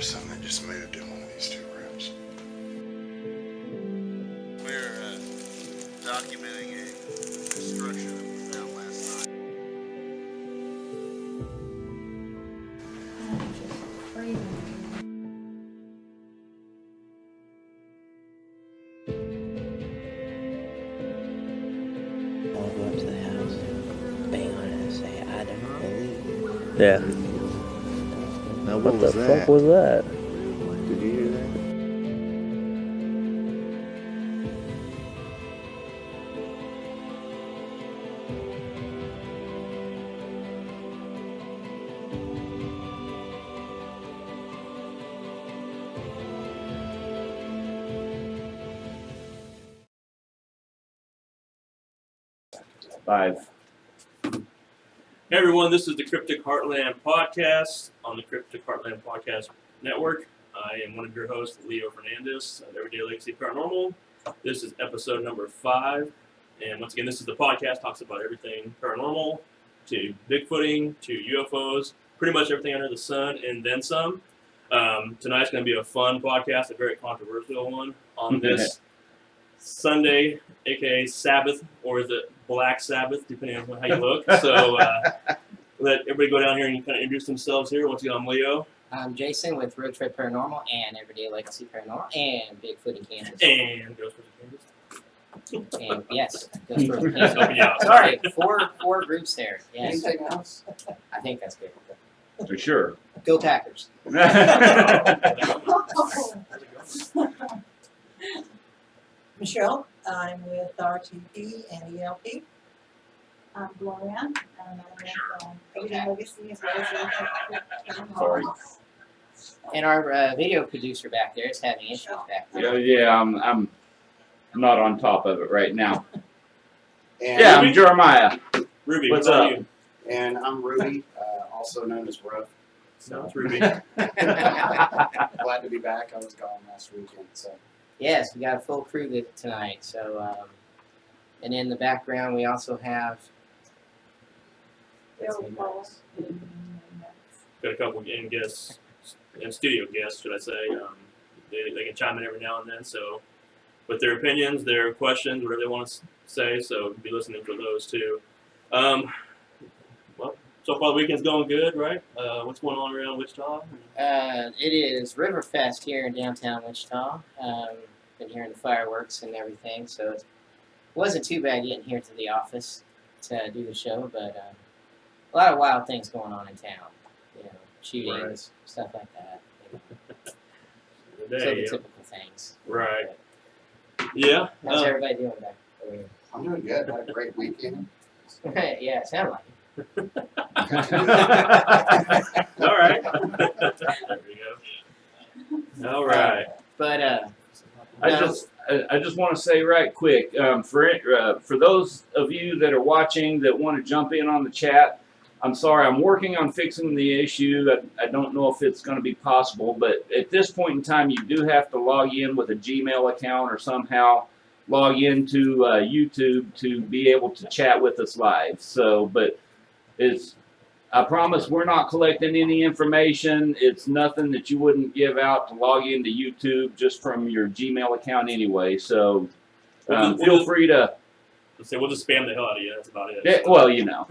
for something that just moved in one of these two rooms. We're documenting a structure that we found last night. I'll go up to the house, bang on it and say, I don't believe. Yeah. Now What the fuck was that? Did you hear that? Five. Hey everyone, this is the Cryptic Heartland podcast on the Cryptic Heartland podcast network. I am one of your hosts, Leo Fernandez of Everyday Legacy Paranormal. This is episode number 5, and once again, this is the podcast talks about everything paranormal, to Bigfooting, to UFOs, pretty much everything under the sun, and then some. Tonight's going to be a fun podcast, a very controversial one on this Sunday, aka Sabbath, or is it Black Sabbath, depending on how you look. So let everybody go down here and kind of introduce themselves here. Once again, I'm Leo. I'm Jason with Road Trip Paranormal and Everyday Legacy Paranormal and Bigfoot in Kansas. And Ghost Kansas. And yes, Ghost Road in Kansas. Helping you out. Sorry, four groups there. Yes, Anything else? I think that's good. For sure. Go Packers. Michelle, I'm with RTP and ELP. I'm Gloria, and I'm with Everyday Legacy as well as Sorry. And our video producer back there is having issues back there. Yeah, I'm not on top of it right now. And, Yeah, I'm Jeremiah. Ruby, What's how about up? you? And I'm Ruby, also known as Ruff. No, it's Ruby. Glad to be back. I was gone last weekend, so. Yes, we got a full crew tonight. So, and in the background we also have. Got a couple game guests and studio guests, should I say. They can chime in every now and then. So, with their opinions, their questions, whatever they want to say. So, be listening for those too. Well, so far the weekend's going good, right? What's going on around Wichita? It is Riverfest here in downtown Wichita. Been hearing the fireworks and everything, so it wasn't too bad getting here to the office to do the show, but a lot of wild things going on in town. You know, shootings, stuff like that. You know. So the typical things. Right. Yeah. How's everybody doing back over here? I'm doing good. Had a great weekend. Yeah, it sounded like it. All right. There we go. All right. But I just want to say right quick, for those of you that are watching that want to jump in on the chat, I'm sorry, I'm working on fixing the issue. I don't know if it's going to be possible, but at this point in time, you do have to log in with a Gmail account or somehow log into YouTube to be able to chat with us live. So, but I promise we're not collecting any information. It's nothing that you wouldn't give out to log into YouTube just from your Gmail account anyway. So feel free to. Let's say we'll just spam the hell out of you. That's about it. Yeah, well, you know.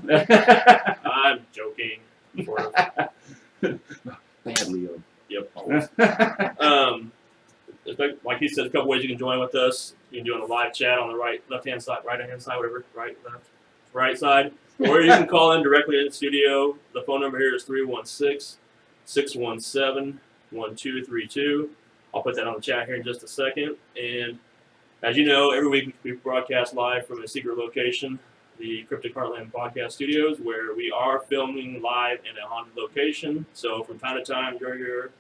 I'm joking. Sort of. Bad Leo. Yep. Like he said, a couple ways you can join with us. You can do it on the live chat on the left-hand side, right-hand side, whatever, right side. Or you can call in directly in the studio. The phone number here is 316-617-1232. I'll put that on the chat here in just a second. And as you know, every week we broadcast live from a secret location, the Cryptic Heartland podcast studios, where we are filming live in a haunted location. So from time to time, you'll hear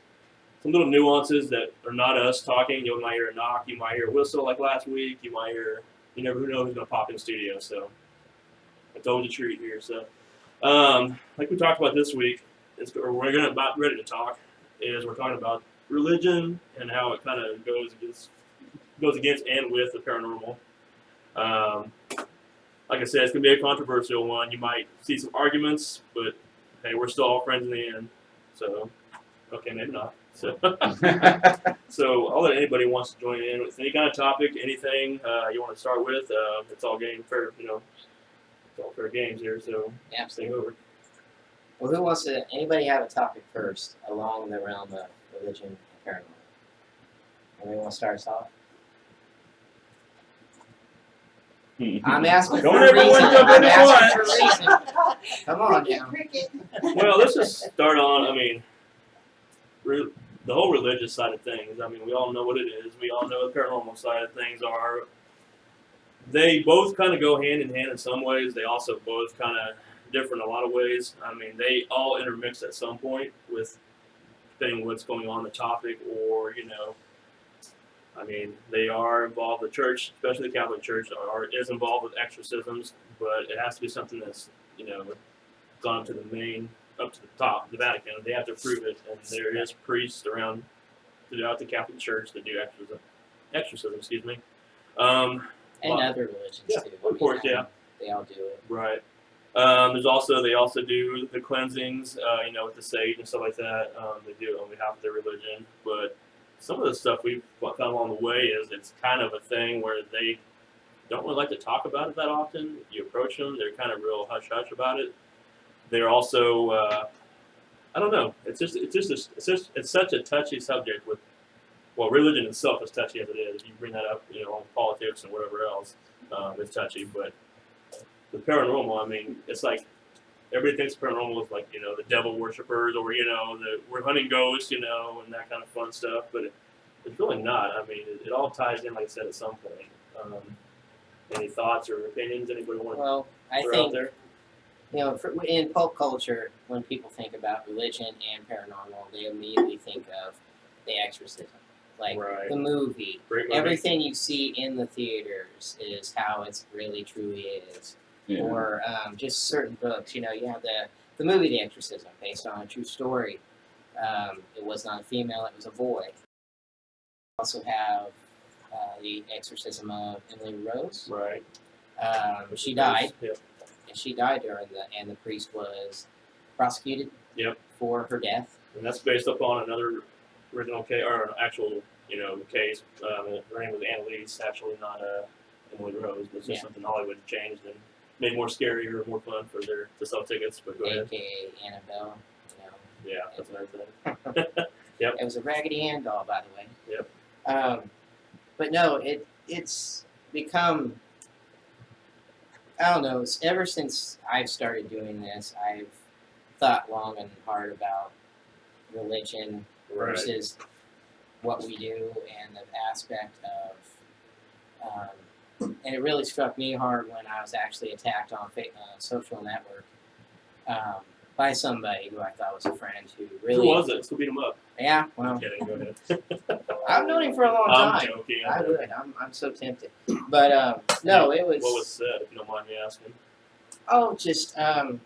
some little nuances that are not us talking. You might hear a knock, you might hear a whistle like last week, you might hear, you never know who's going to pop in the studio. So it's always a treat here. So, like we talked about this week, we're about ready to talk, is we're talking about religion and how it kind of goes against and with the paranormal. Like I said, it's going to be a controversial one. You might see some arguments, but hey, we're still all friends in the end. So, Okay, maybe not. So, so I'll let anybody who wants to join in with any kind of topic, anything you want to start with. It's all game fair, you know. It's all fair games here. So Yeah, stay over. Well, who wants to? Anybody have a topic first along the realm of religion and paranormal? Anybody want to start us off? I'm asking Don't for a everyone reason. jump I'm in at asking for a once. reason. Come on now. Cricket. Well, let's just start on. I mean, the whole religious side of things. I mean, we all know what it is. We all know the paranormal side of things are. They both kind of go hand in hand in some ways. They also both kind of differ in a lot of ways. I mean, they all intermix at some point with depending on what's going on the topic, or you know, I mean, they are involved. The church, especially the Catholic Church, is involved with exorcisms, but it has to be something that's you know gone to the main, up to the top, the Vatican. They have to prove it, and there is priests around throughout the Catholic Church that do exorcism. Excuse me. And Well, other religions yeah, too. of course, yeah. They all do it. Right. They also do the cleansings, you know, with the sage and stuff like that. They do it on behalf of their religion. But some of the stuff we've found along the way is it's kind of a thing where they don't really like to talk about it that often. You approach them, they're kind of real hush hush about it. They're also, I don't know. It's such a touchy subject with, well, religion itself is touchy as it is. You bring that up, you know, on politics and whatever else, it's touchy. But the paranormal, I mean, it's like everybody thinks paranormal is like, you know, the devil worshippers or, you know, we're hunting ghosts, you know, and that kind of fun stuff. But it's really not. I mean, it all ties in, like I said, at some point. Any thoughts or opinions anybody want to Well, I throw out think there? you know, in pulp culture, when people think about religion and paranormal, they immediately think of The Exorcism, like Right. the movie. Great movie. Everything you see in the theaters is how it really truly is. Yeah. Or just certain books. You know, you have the movie The Exorcism, based on a true story. It was not a female; it was a boy. You also have The Exorcism of Emily Rose. Right. She died. Yep. And she died and the priest was prosecuted. Yep. For her death. And that's based upon another original case, or an actual, you know, case. Her name was Annalise, actually not Emily Rose. But it's just something Hollywood changed and made more scary or more fun for to sell tickets. But go ahead. AKA Annabelle. You know. Yeah, that's another thing. Yep. It was a Raggedy Ann doll, by the way. Yep. But no, it's become. I don't know. Ever since I've started doing this, I've thought long and hard about religion versus what we do and the aspect of. And it really struck me hard when I was actually attacked on social network by somebody who I thought was a friend who really. Who was it? Let's go beat him up. Yeah, I'm well, kidding. Go ahead. I've known him for a long I'm time. joking. I would. I'm so tempted. But no, it was. What was said, if you don't mind me asking? Oh, just well,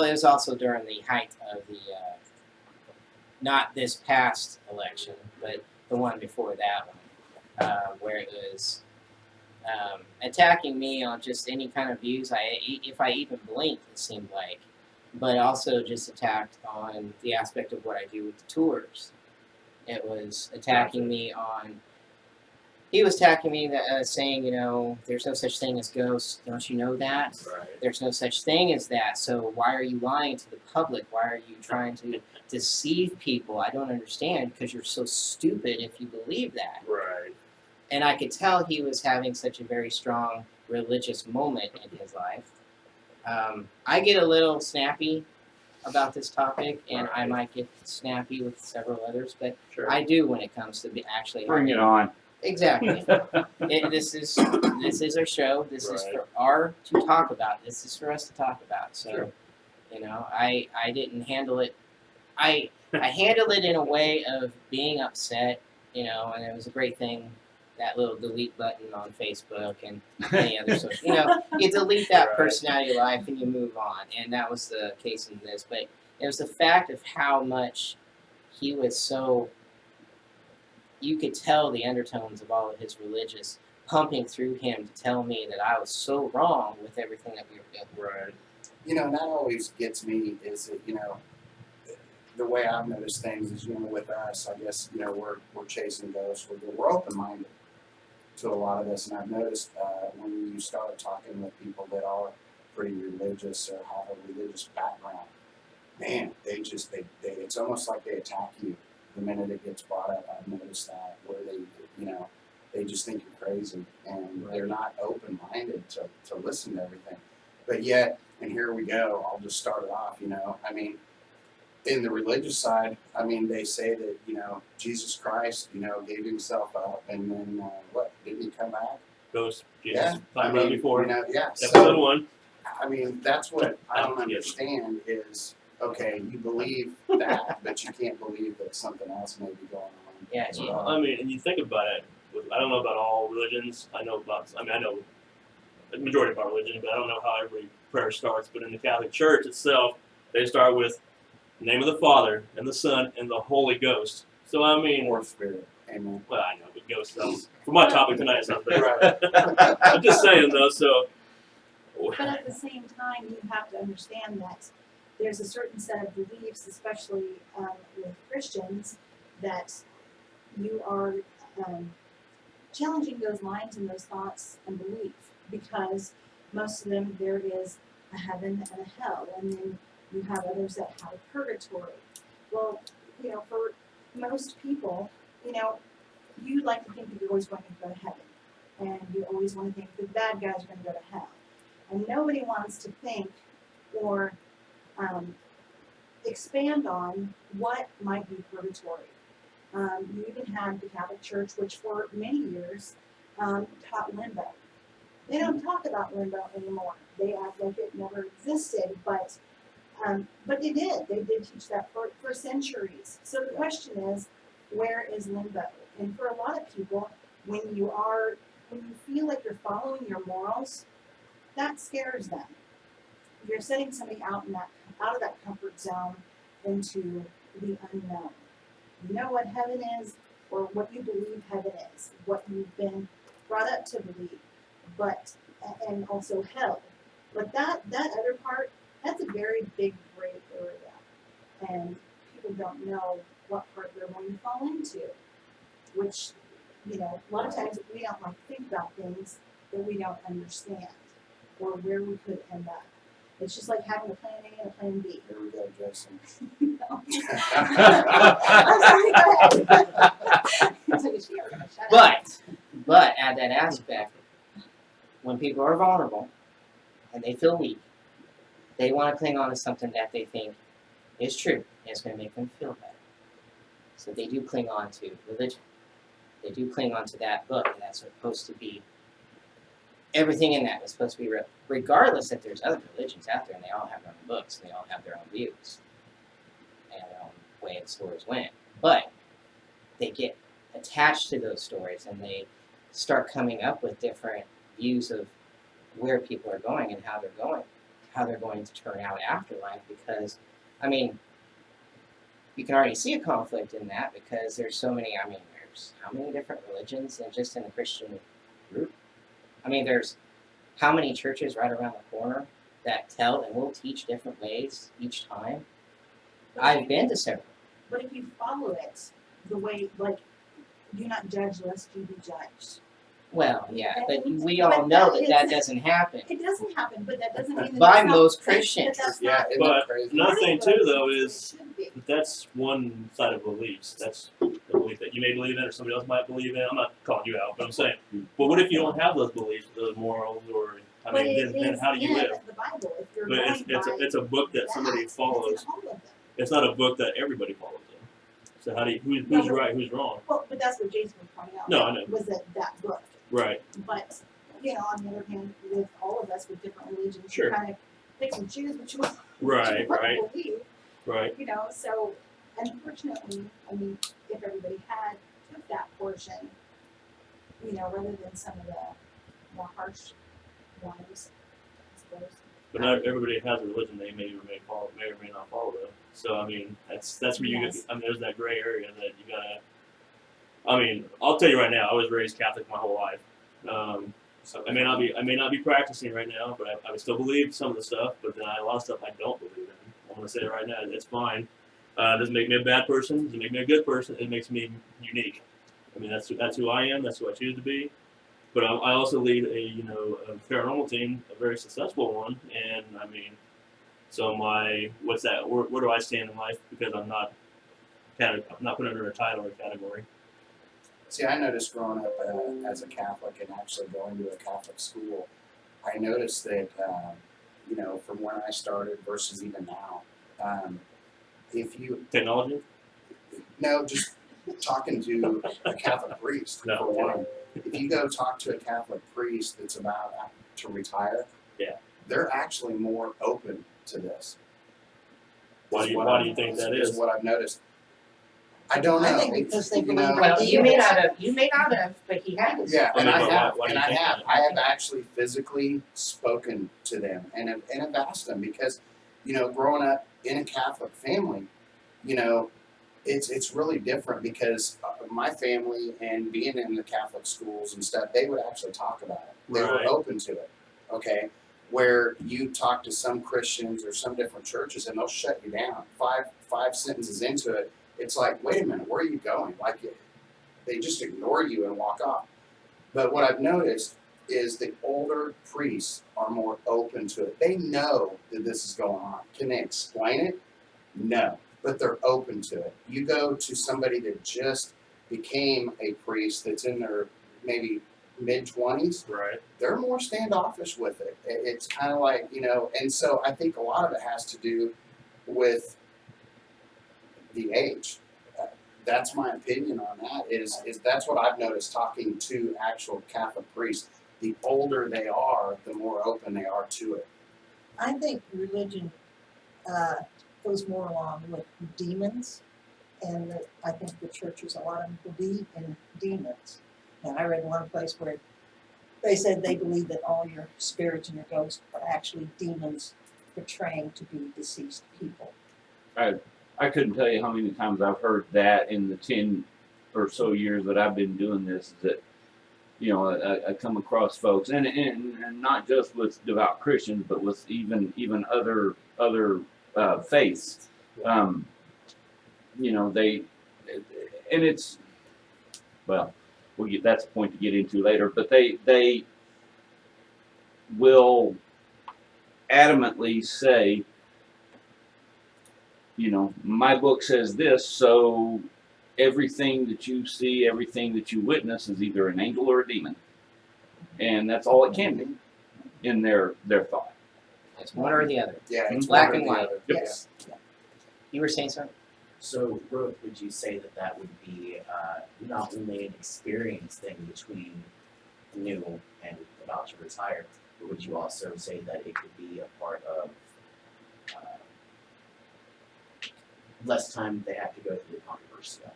it was also during the height of the not this past election, but the one before that one, where it was attacking me on just any kind of views. If I even blinked, it seemed like, but also just attacked on the aspect of what I do with the tours. It was attacking me on. He was attacking me, saying, you know, there's no such thing as ghosts. Don't you know that? Right. There's no such thing as that. So why are you lying to the public? Why are you trying to deceive people? I don't understand, because you're so stupid if you believe that. Right. And I could tell he was having such a very strong religious moment in his life. I get a little snappy about this topic, and I might get snappy with several others, but Sure. I do when it comes to actually Bring it on. Exactly. This is our show. This is for to talk about. This is for us to talk about. So, Sure. you know, I didn't handle it. I handled it in a way of being upset, you know, and it was a great thing. That little delete button on Facebook and any other social, you know, you delete that Right. person out of your life and you move on. And that was the case in this. But it was the fact of how much he was so. You could tell the undertones of all of his religious pumping through him to tell me that I was so wrong with everything that we were doing. Right. You know, and that always gets me is that, you know, the way I've noticed things is, with us, I guess, we're chasing ghosts. We're open-minded to a lot of this, and I've noticed when you start talking with people that are pretty religious or have a religious background, man, it's almost like they attack you the minute it gets brought up. I've noticed that, where they just think you're crazy, and they're not open-minded to listen to everything. But yet, and here we go, I'll just start it off, in the religious side, they say that, Jesus Christ, gave himself up, and then, didn't he come back? Ghost. Yeah. Talked about it before. Yeah. Episode 1. That's what I don't understand is, okay, you believe that, but you can't believe that something else may be going on. Yeah, as yeah. well. And you think about it. I don't know about all religions. I know the majority of our religion, but I don't know how every prayer starts. But in the Catholic Church itself, they start with the name of the Father and the Son and the Holy Ghost. So Or spirit. Amen. well, I know, but ghost sounds for my topic tonight. It sounds better. Right. I'm just saying though. So But at the same time, you have to understand that there's a certain set of beliefs, especially with Christians, that you are challenging those minds and those thoughts and belief, because most of them, there is a heaven and a hell, and then you have others that have a purgatory. Well, for most people, you like to think that you're always going to go to heaven, and you always want to think the bad guys are going to go to hell. And nobody wants to think or expand on what might be purgatory. You even had the Catholic Church, which for many years taught limbo. They don't talk about limbo anymore. They act like it never existed, but they did. They did teach that for centuries. So the question is, where is limbo? And for a lot of people, when you feel like you're following your morals, that scares them. You're setting somebody out of that comfort zone into the unknown. You know what heaven is, or what you believe heaven is, what you've been brought up to believe, and also hell. But that other part, that's a very big gray area, and people don't know what part they're going to fall into. Which, a lot of times we don't like to think about things that we don't understand, or where we could end up. It's just like having a plan A and a plan B. Here we go, Jason. I'm sorry, go ahead. It's like, "Shut up." But at that aspect, when people are vulnerable and they feel weak, they want to cling on to something that they think is true and it's going to make them feel better. So they do cling on to religion. They do cling on to that book, and that's supposed to be, everything in that is supposed to be real. Regardless that there's other religions out there and they all have their own books, and they all have their own views and their own way the stories went. But they get attached to those stories and they start coming up with different views of where people are going and how they're going to turn out afterlife, because you can already see a conflict in that, because there's so many, there's how many different religions and just in the Christian group? There's how many churches right around the corner that tell and will teach different ways each time? I've been to several. But if you follow it the way, do not judge lest you be judged. Well, yeah, but we all know that doesn't happen. It doesn't happen, but that doesn't mean that By it's not, most Christians. That that's Yeah, not, isn't that But crazy? another thing too, though, is it should be. that's one side of beliefs. That's the belief that you may believe in or somebody else might believe in. I'm not calling you out, but I'm saying, but what if you don't have those beliefs, those morals, or But it then is how do you in live? the Bible. If you're But going it's a book that somebody it's follows. in all of them. It's not a book that everybody follows. Though. So how do you, who's right, who's wrong? Well, but that's what Jason was pointing out. No, I know. Was that book. Right. But, on the other hand, with all of us with different religions, Sure. you kind of pick and choose what you want Right. to Right. believe. Right. So unfortunately, if everybody took that portion, rather than some of the more harsh ones, I suppose. But not everybody has a religion they may or may not follow though. So that's where you Yes. get, there's that gray area that you gotta. I'll tell you right now, I was raised Catholic my whole life. I may not be practicing right now, but I would still believe some of the stuff. But then a lot of stuff I don't believe in. I'm gonna say it right now, it's fine. Doesn't make me a bad person. Doesn't make me a good person. It makes me unique. I mean, that's who I am. That's who I choose to be. But I also lead a paranormal team, a very successful one. And I mean, so what's that? Where do I stand in life? Because I'm not put under a title or category. See, I noticed growing up as a Catholic and actually going to a Catholic school, I noticed that, from when I started versus even now, if you, Technology? no, just talking to a Catholic priest, No, for okay. one. If you go talk to a Catholic priest that's about to retire, Yeah. they're actually more open to this. Why do you think that is? What I've noticed. I don't know. I think because they believe in Well, you may demons. not have, but he has. Yeah, and I But have, why do and you I think have. that? I have actually physically spoken to them and have asked them because, growing up in a Catholic family, it's really different because my family and being in the Catholic schools and stuff, they would actually talk about it. They Right. were open to it. Okay, where you talk to some Christians or some different churches and they'll shut you down. Five sentences into it, it's like, wait a minute, where are you going? Like, they just ignore you and walk off. But what I've noticed is the older priests are more open to it. They know that this is going on. Can they explain it? No, but they're open to it. You go to somebody that just became a priest that's in their maybe mid-20s, Right. they're more standoffish with it. It's kind of like, and so I think a lot of it has to do with the age. That's my opinion on that. Is that's what I've noticed talking to actual Catholic priests. The older they are, the more open they are to it. I think religion goes more along with demons, and that I think the churches, a lot of them believe in demons. And I read one place where they said they believe that all your spirits and your ghosts are actually demons portraying to be deceased people. I couldn't tell you how many times I've heard that in the 10 or so years that I've been doing this. That I come across folks, and not just with devout Christians, but with even other faiths. They, and it's, well, that's a point to get into later. But they will adamantly say, my book says this, so everything that you see, everything that you witness is either an angel or a demon. And that's all it can be in their thought. It's one or the other. Yeah, it's Black one or and the white. other. Yes. You were saying something? So, Brooke, would you say that would be not only an experience thing between new and about to retire, but would you also say that it could be a part of less time they have to go through the controversy of it?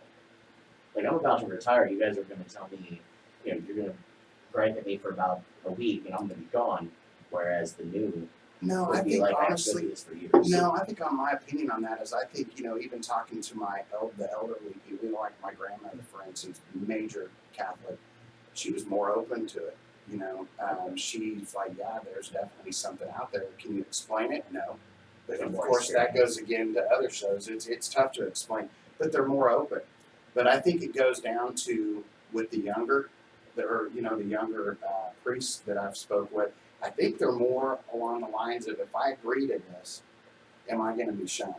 Like, I'm about to retire, you guys are going to tell me, you're going to gripe at me for about a week and I'm going to be gone, whereas the new No, would I be think like, I have to go honestly, through this for years. no, I think on my opinion on that is I think, even talking to the elderly people, like my grandmother, for instance, major Catholic, she was more open to it. She's like, yeah, there's definitely something out there. Can you explain it? No. But of course, that goes again to other shows. It's tough to explain, but they're more open. But I think it goes down to with the younger, the younger priests that I've spoke with. I think they're more along the lines of, if I agree to this, am I going to be shunned?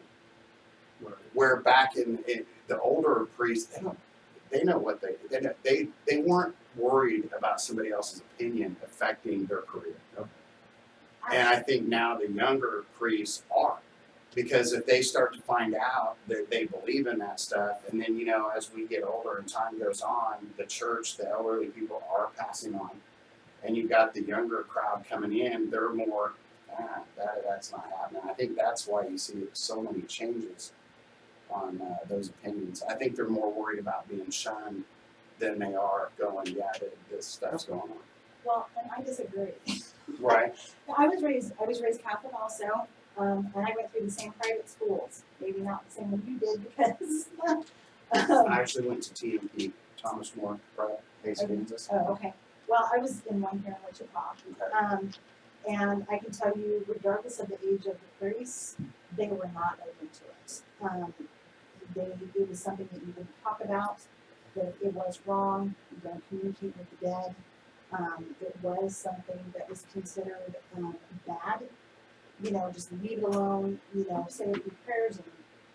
Right. Where back in the older priests, they know what they weren't worried about somebody else's opinion affecting their career. And I think now the younger priests are, because if they start to find out that they believe in that stuff, and then as we get older and time goes on, the church, the elderly people are passing on, and you've got the younger crowd coming in, they're more, that's not happening. I think that's why you see so many changes on those opinions. I think they're more worried about being shunned than they are going, this stuff's going on. Well, and I disagree. Right. I was raised Catholic also, and I went through the same private schools. Maybe not the same one you did because. I actually went to TMP, Thomas More Prep, Kansas. Oh, okay. Well, I was in one here in Wichita. Okay. And I can tell you, regardless of the age of the priests, they were not open to it. it was something that you didn't talk about, that it was wrong, you don't communicate with the dead. It was something that was considered bad. You know, just leave it alone, you know, say a few prayers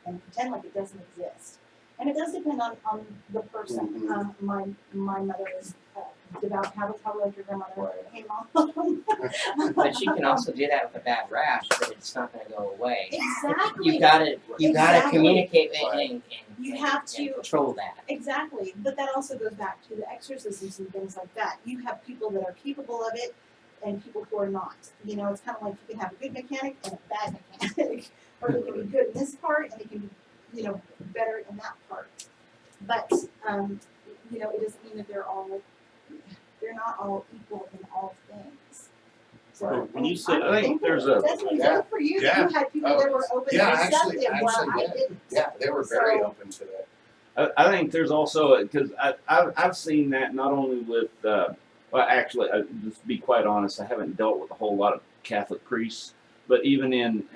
and pretend like it doesn't exist. And it does depend on the person. My mother is devout Catholic, probably like your grandmother. Right. Hey, Mom. But you can also do that with a bad rash, but it's not going to go away. Exactly. You gotta Exactly. communicate with Right. and You have and to- control that. Exactly, but that also goes back to the exorcisms and things like that. You have people that are capable of it and people who are not. You know, it's kind of like you can have a good mechanic and a bad mechanic, or they can be good in this part and they can be, you know, better in that part. But you know, it doesn't mean that they're not all equal in all things. So Well, when you say- I think there's a- that's what Yeah. good for you. Yeah. That you had people that were open Yeah, and actually, receptive, while I yeah. didn't. Yeah, they were very So- open to that. I think there's also, because I've seen that not only with, well, actually, just to be quite honest, I haven't dealt with a whole lot of Catholic priests, but even in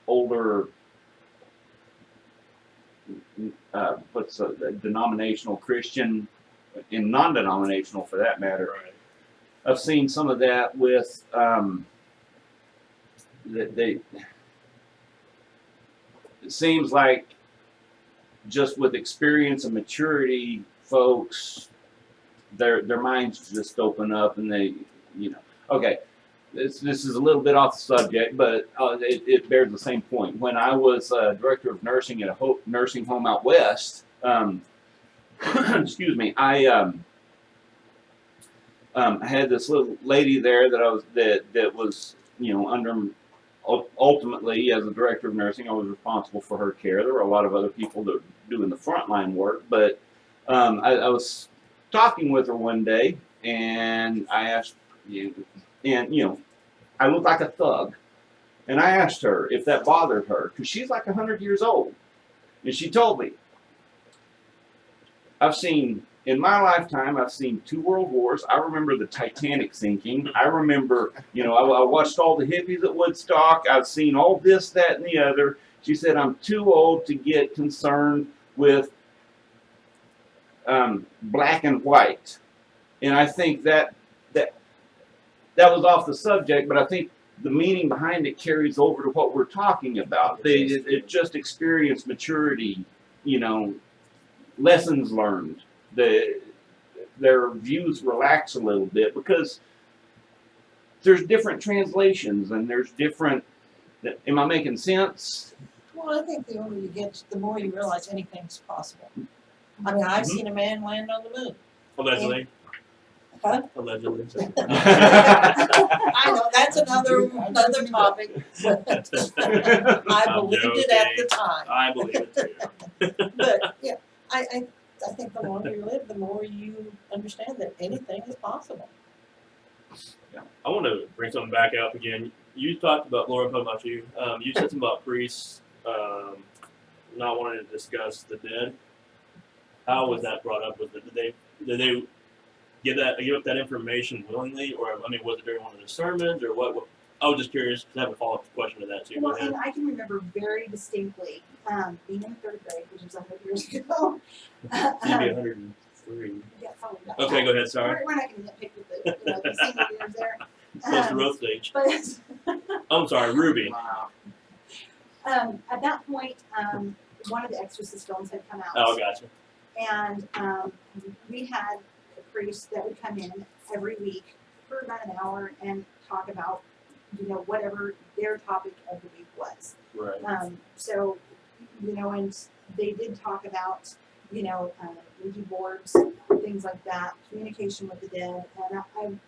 older, what's a denominational Christian, and non-denominational for that matter, Right. I've seen some of that with that they. It seems like just with experience and maturity, folks, their minds just open up and they, you know. Okay, this is a little bit off the subject, but it bears the same point. When I was director of nursing at a nursing home out west, excuse me, I had this little lady there that was you know under. Ultimately, as the director of nursing, I was responsible for her care. There were a lot of other people that were doing the frontline work, but I was talking with her one day, and I asked, and you know, I looked like a thug, and I asked her if that bothered her, because she's like 100 years old, and she told me, in my lifetime, I've seen 2 world wars. I remember the Titanic sinking. I remember, you know, I watched all the hippies at Woodstock. I've seen all this, that, and the other. She said, I'm too old to get concerned with black and white. And I think that was off the subject, but I think the meaning behind it carries over to what we're talking about. It just experienced maturity, you know, lessons learned. Their views relax a little bit because there's different translations and there's different. Am I making sense? Well, I think the older you get, the more you realize anything's possible. I mean, I've seen a man land on the moon. Allegedly. Huh? Allegedly. I know, that's another topic, but I I'm believed it at the joking. time. I believe it too. But, yeah, I think the longer you live, the more you understand that anything is possible. I want to bring something back up again. You talked about, Laura, talking about you. You said something about priests not wanting to discuss the dead. How was that brought up? Did they give up that information willingly, or I mean, was it during one of the sermons, or what? I was just curious because I have a follow-up question to that too. Well, and I can remember very distinctly being in 3rd grade, which was 100 years ago. Maybe 103. Yeah, probably not. Okay, go ahead. Sorry. We're not going to nitpick with the senior years there. Close to road stage. But I'm sorry, Ruby. Wow. at that point, one of the Exorcist films had come out. Oh, gotcha. And we had a priest that would come in every week for about an hour and talk about, you know, whatever their topic of the week was. Right. So, you know, and they did talk about, you know, Ouija boards, things like that, communication with the dead, and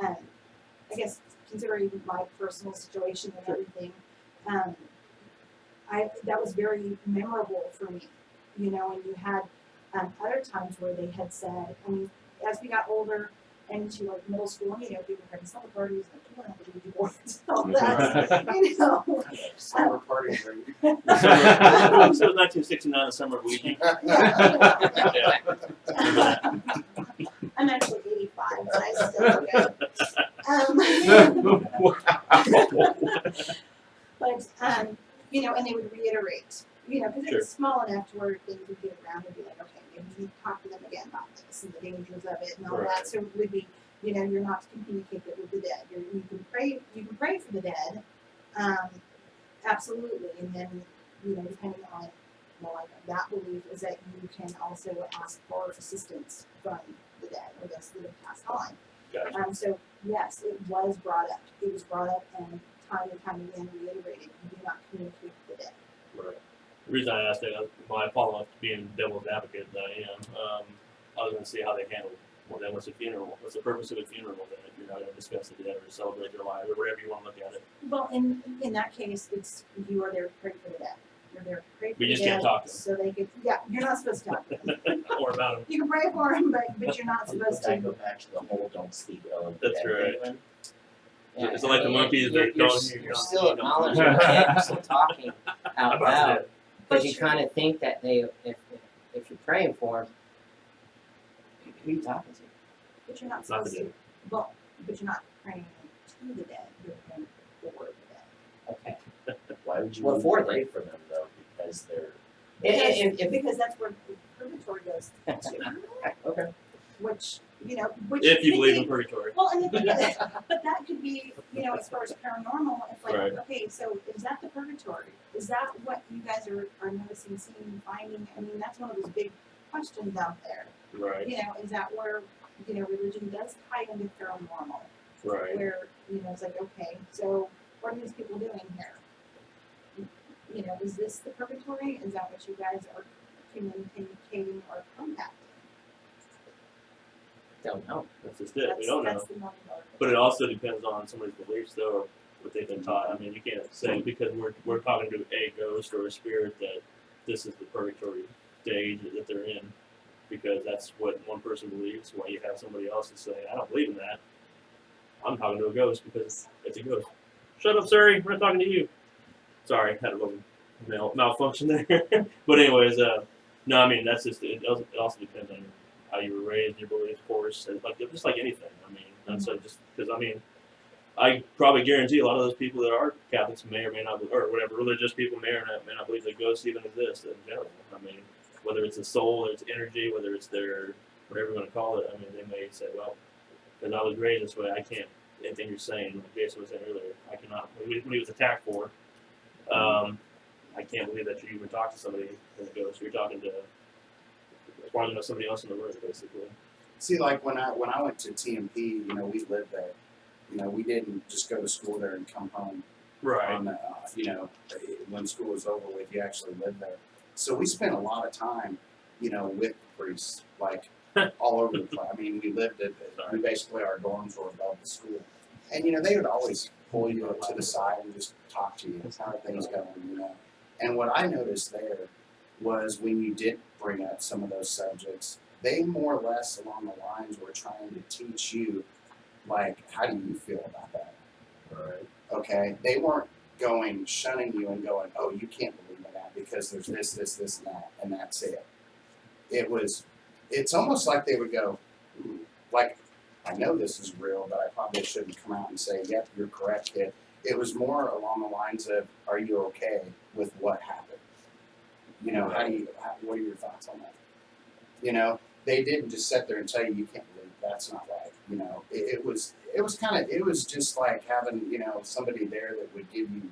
I guess considering my personal situation and everything, that was very memorable for me, you know. And you had other times where they had said, I mean, as we got older and into like middle school, you know, people were having summer parties and people had the Ouija boards and all that, you know. Summer parties. So it was 1969, the summer of Ouija. Yeah. Remember that. I'm actually 85, but I still okay. But and they would reiterate, because Sure. it's small enough to where things would get around and be like, okay, maybe you need to talk to them again about this and the dangers of it and all Right. that. So it would be, you're not to communicate it with the dead. You can pray for the dead, absolutely, and then, depending on, like that belief is that you can also ask for assistance from the dead or those that have passed on. Gotcha. So yes, it was brought up. It was brought up and time again reiterated. You do not communicate with the dead. Right. The reason I asked that, my follow-up to being devil's advocate that I am, I was going to see how they handle it. Well, then what's a funeral? What's the purpose of a funeral then if you're not going to discuss the dead or celebrate their lives or whatever you want to look at it? Well, in that case, you are there to pray for the dead. You're there to pray for We the just dead. can't talk to them. So they could, you're not supposed to talk to them. Or about them. You can pray for them, but you're not supposed Does that to. go back to the whole don't speak ill of That's dead right. thing then? Yeah, Is it like the I mean, monkeys You're, that you're, don't- you're still acknowledging the dead. You're still talking out About loud. that. Because you kind of think that if you're praying for them, who are you talking to? But you're not Not the supposed to. Well, but you're not praying to the dead. You're praying for the dead. Okay. Why would you Well, even for pray for them though? Because they're Because that's where purgatory goes to. Okay. Which If you could believe be- in purgatory. Well, and the thing is, but that could be, as far as paranormal, it's like, Right. okay, so is that the purgatory? Is that what you guys are noticing, seeing, finding? I mean, that's one of those big questions out there. Right. Is that where, religion does tie into paranormal? Right. Where, it's like, okay, so what are these people doing here? Is this the purgatory? Is that what you guys are communicating or contacting? Don't know. That's just it. We don't know. That's the one part. But it also depends on somebody's beliefs, though, what they've been taught. I mean, you can't say because we're talking to a ghost or a spirit that this is the purgatory stage that they're in, because that's what one person believes. Why you have somebody else to say, I don't believe in that. I'm talking to a ghost because it's a ghost. Shut up, Surrey. We're not talking to you. Sorry, had a little malfunction there. But anyways, no, I mean that's just it. Also depends on how you were raised, your belief, of course, and just like anything. I mean, and so just because I probably guarantee a lot of those people that are Catholics may or may not, or whatever religious people may or may not believe that ghosts even exist in general. I mean, whether it's a soul, whether it's energy, whether it's their whatever you want to call it. I mean, they may say, well, because I was raised this way, I can't. Anything you're saying, like Jason was saying earlier, I cannot. When he was attacked for, I can't believe that you even talk to somebody in a ghost. You're talking to, as far as I know, somebody else in the room, basically. See, like when I went to TMP, we lived there. We didn't just go to school there and come home. Right. On when school was over with, you actually lived there. So we spent a lot of time, with priests, like all over the place. I mean, we lived we basically, our dorms were above the school. And, they would always pull you to the side and just talk to you. How are things going, And what I noticed there was when you did bring up some of those subjects, they more or less along the lines were trying to teach you, like, how do you feel about that? right. Okay? They weren't shunning you and going, oh, you can't believe in that because there's this, and that, and that's it. It's almost like they would go, ooh, like, I know this is real, but I probably shouldn't come out and say, yep, you're correct, kid. It was more along the lines of, are you okay with what happened? What are your thoughts on that? They didn't just sit there and tell you can't believe that's not right. It was just like having, somebody there that would give you,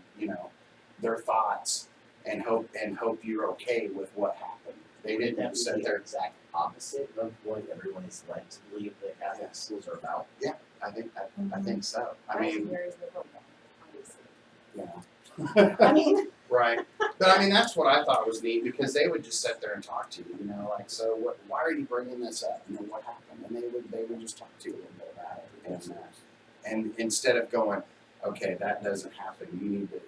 their thoughts and hope you're okay with what happened. They Would that didn't be sit the there. exact opposite of what everyone is led to believe that Catholic schools are about? I think so. I That's mean, very liberal, obviously. yeah. I mean, Right. But I mean, that's what I thought was neat because they would just sit there and talk to you, like, so why are you bringing this up? What happened? And they would just talk to you a little bit about it. And instead of going, okay, that doesn't happen. You need to,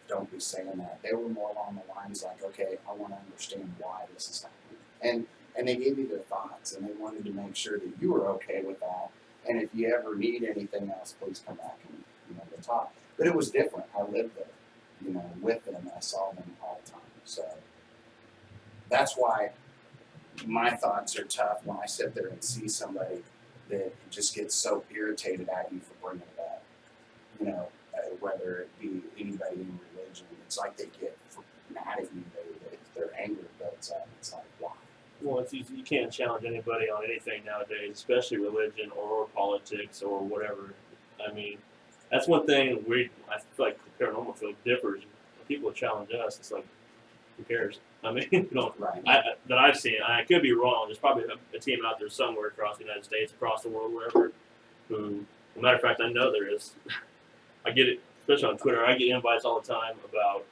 don't be saying that. They were more along the lines like, okay, I want to understand why this is happening. And they gave you their thoughts and they wanted to make sure that you were okay with that. And if you ever need anything else, please come back and, we'll talk. But it was different. I lived there. With them, I saw them all the time. So that's why my thoughts are tough when I sit there and see somebody that just gets so irritated at you for bringing it up. Whether it be anybody in religion, it's like they get mad at you. Their anger builds up. It's like, wow. Well, you can't challenge anybody on anything nowadays, especially religion or politics or whatever. I mean, that's one thing I feel like the paranormal field differs. When people challenge us, it's like, who cares? I mean, you know, Right. that I've seen, I could be wrong. There's probably a team out there somewhere across the United States, across the world, wherever, who, as a matter of fact, I know there is. I get it, especially on Twitter. I get invites all the time about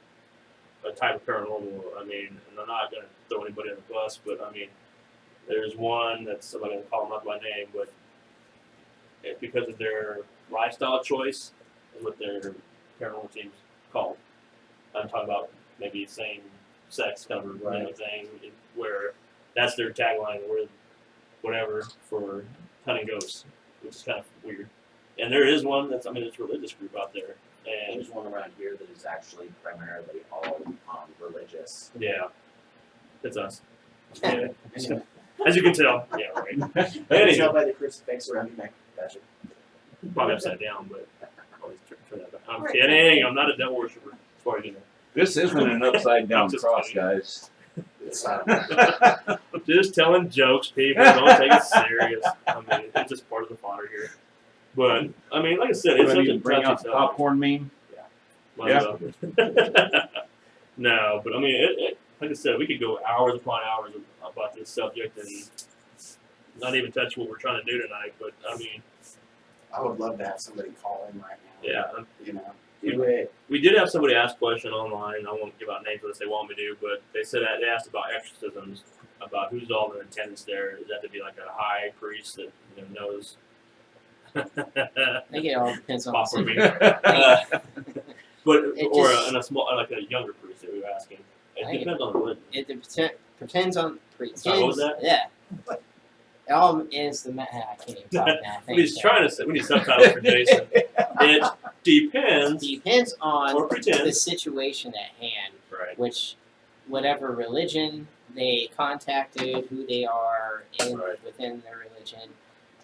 a type of paranormal. I mean, and I'm not going to throw anybody on the bus, but I mean, there's one that's, I'm not going to call them up by name, but it's because of their lifestyle choice is what their paranormal team's called. I'm talking about maybe same sex kind of thing, where that's their tagline, or whatever, for hunting ghosts, which is kind of weird. And there is one that's, I mean, it's a religious group out there. And There's one around here that is actually primarily all religious. yeah, it's us. Yeah. Yeah. As you can tell. Yeah, right. You can Anyway, tell by the crucifix around your neck. Gotcha. probably upside down, but always turn that back. I'm kidding. I'm not a devil worshiper. As far as you know. This isn't an upside down Just cross, kidding. guys. It's Just telling jokes, people. Don't take it serious. I mean, it's just part of the fodder here. But I mean, like I said, it's Ready such to a bring out touchy the subject. popcorn meme? Yeah. No, but I mean, like I said, we could go hours upon hours about this subject and not even touch what we're trying to do tonight. But I mean, I would love to have somebody call in right now. yeah, You know. Do it. we did have somebody ask a question online. I won't give out names unless they want me to, but they said that they asked about exorcisms, about who's all in attendance there. Is that to be like a high priest that knows? I think it all depends on the Popcorn situation. meme. But It or just- in a small, like a younger priest that we were asking. It I think depends on the religion. It depends on Sorry, what was that? Yeah. It all is the I can't even talk now. What he's trying to say, we need subtitles for Jason. It depends Depends on or the pretends. situation at hand, Right. which whatever religion they contacted, who they are Right. within their religion,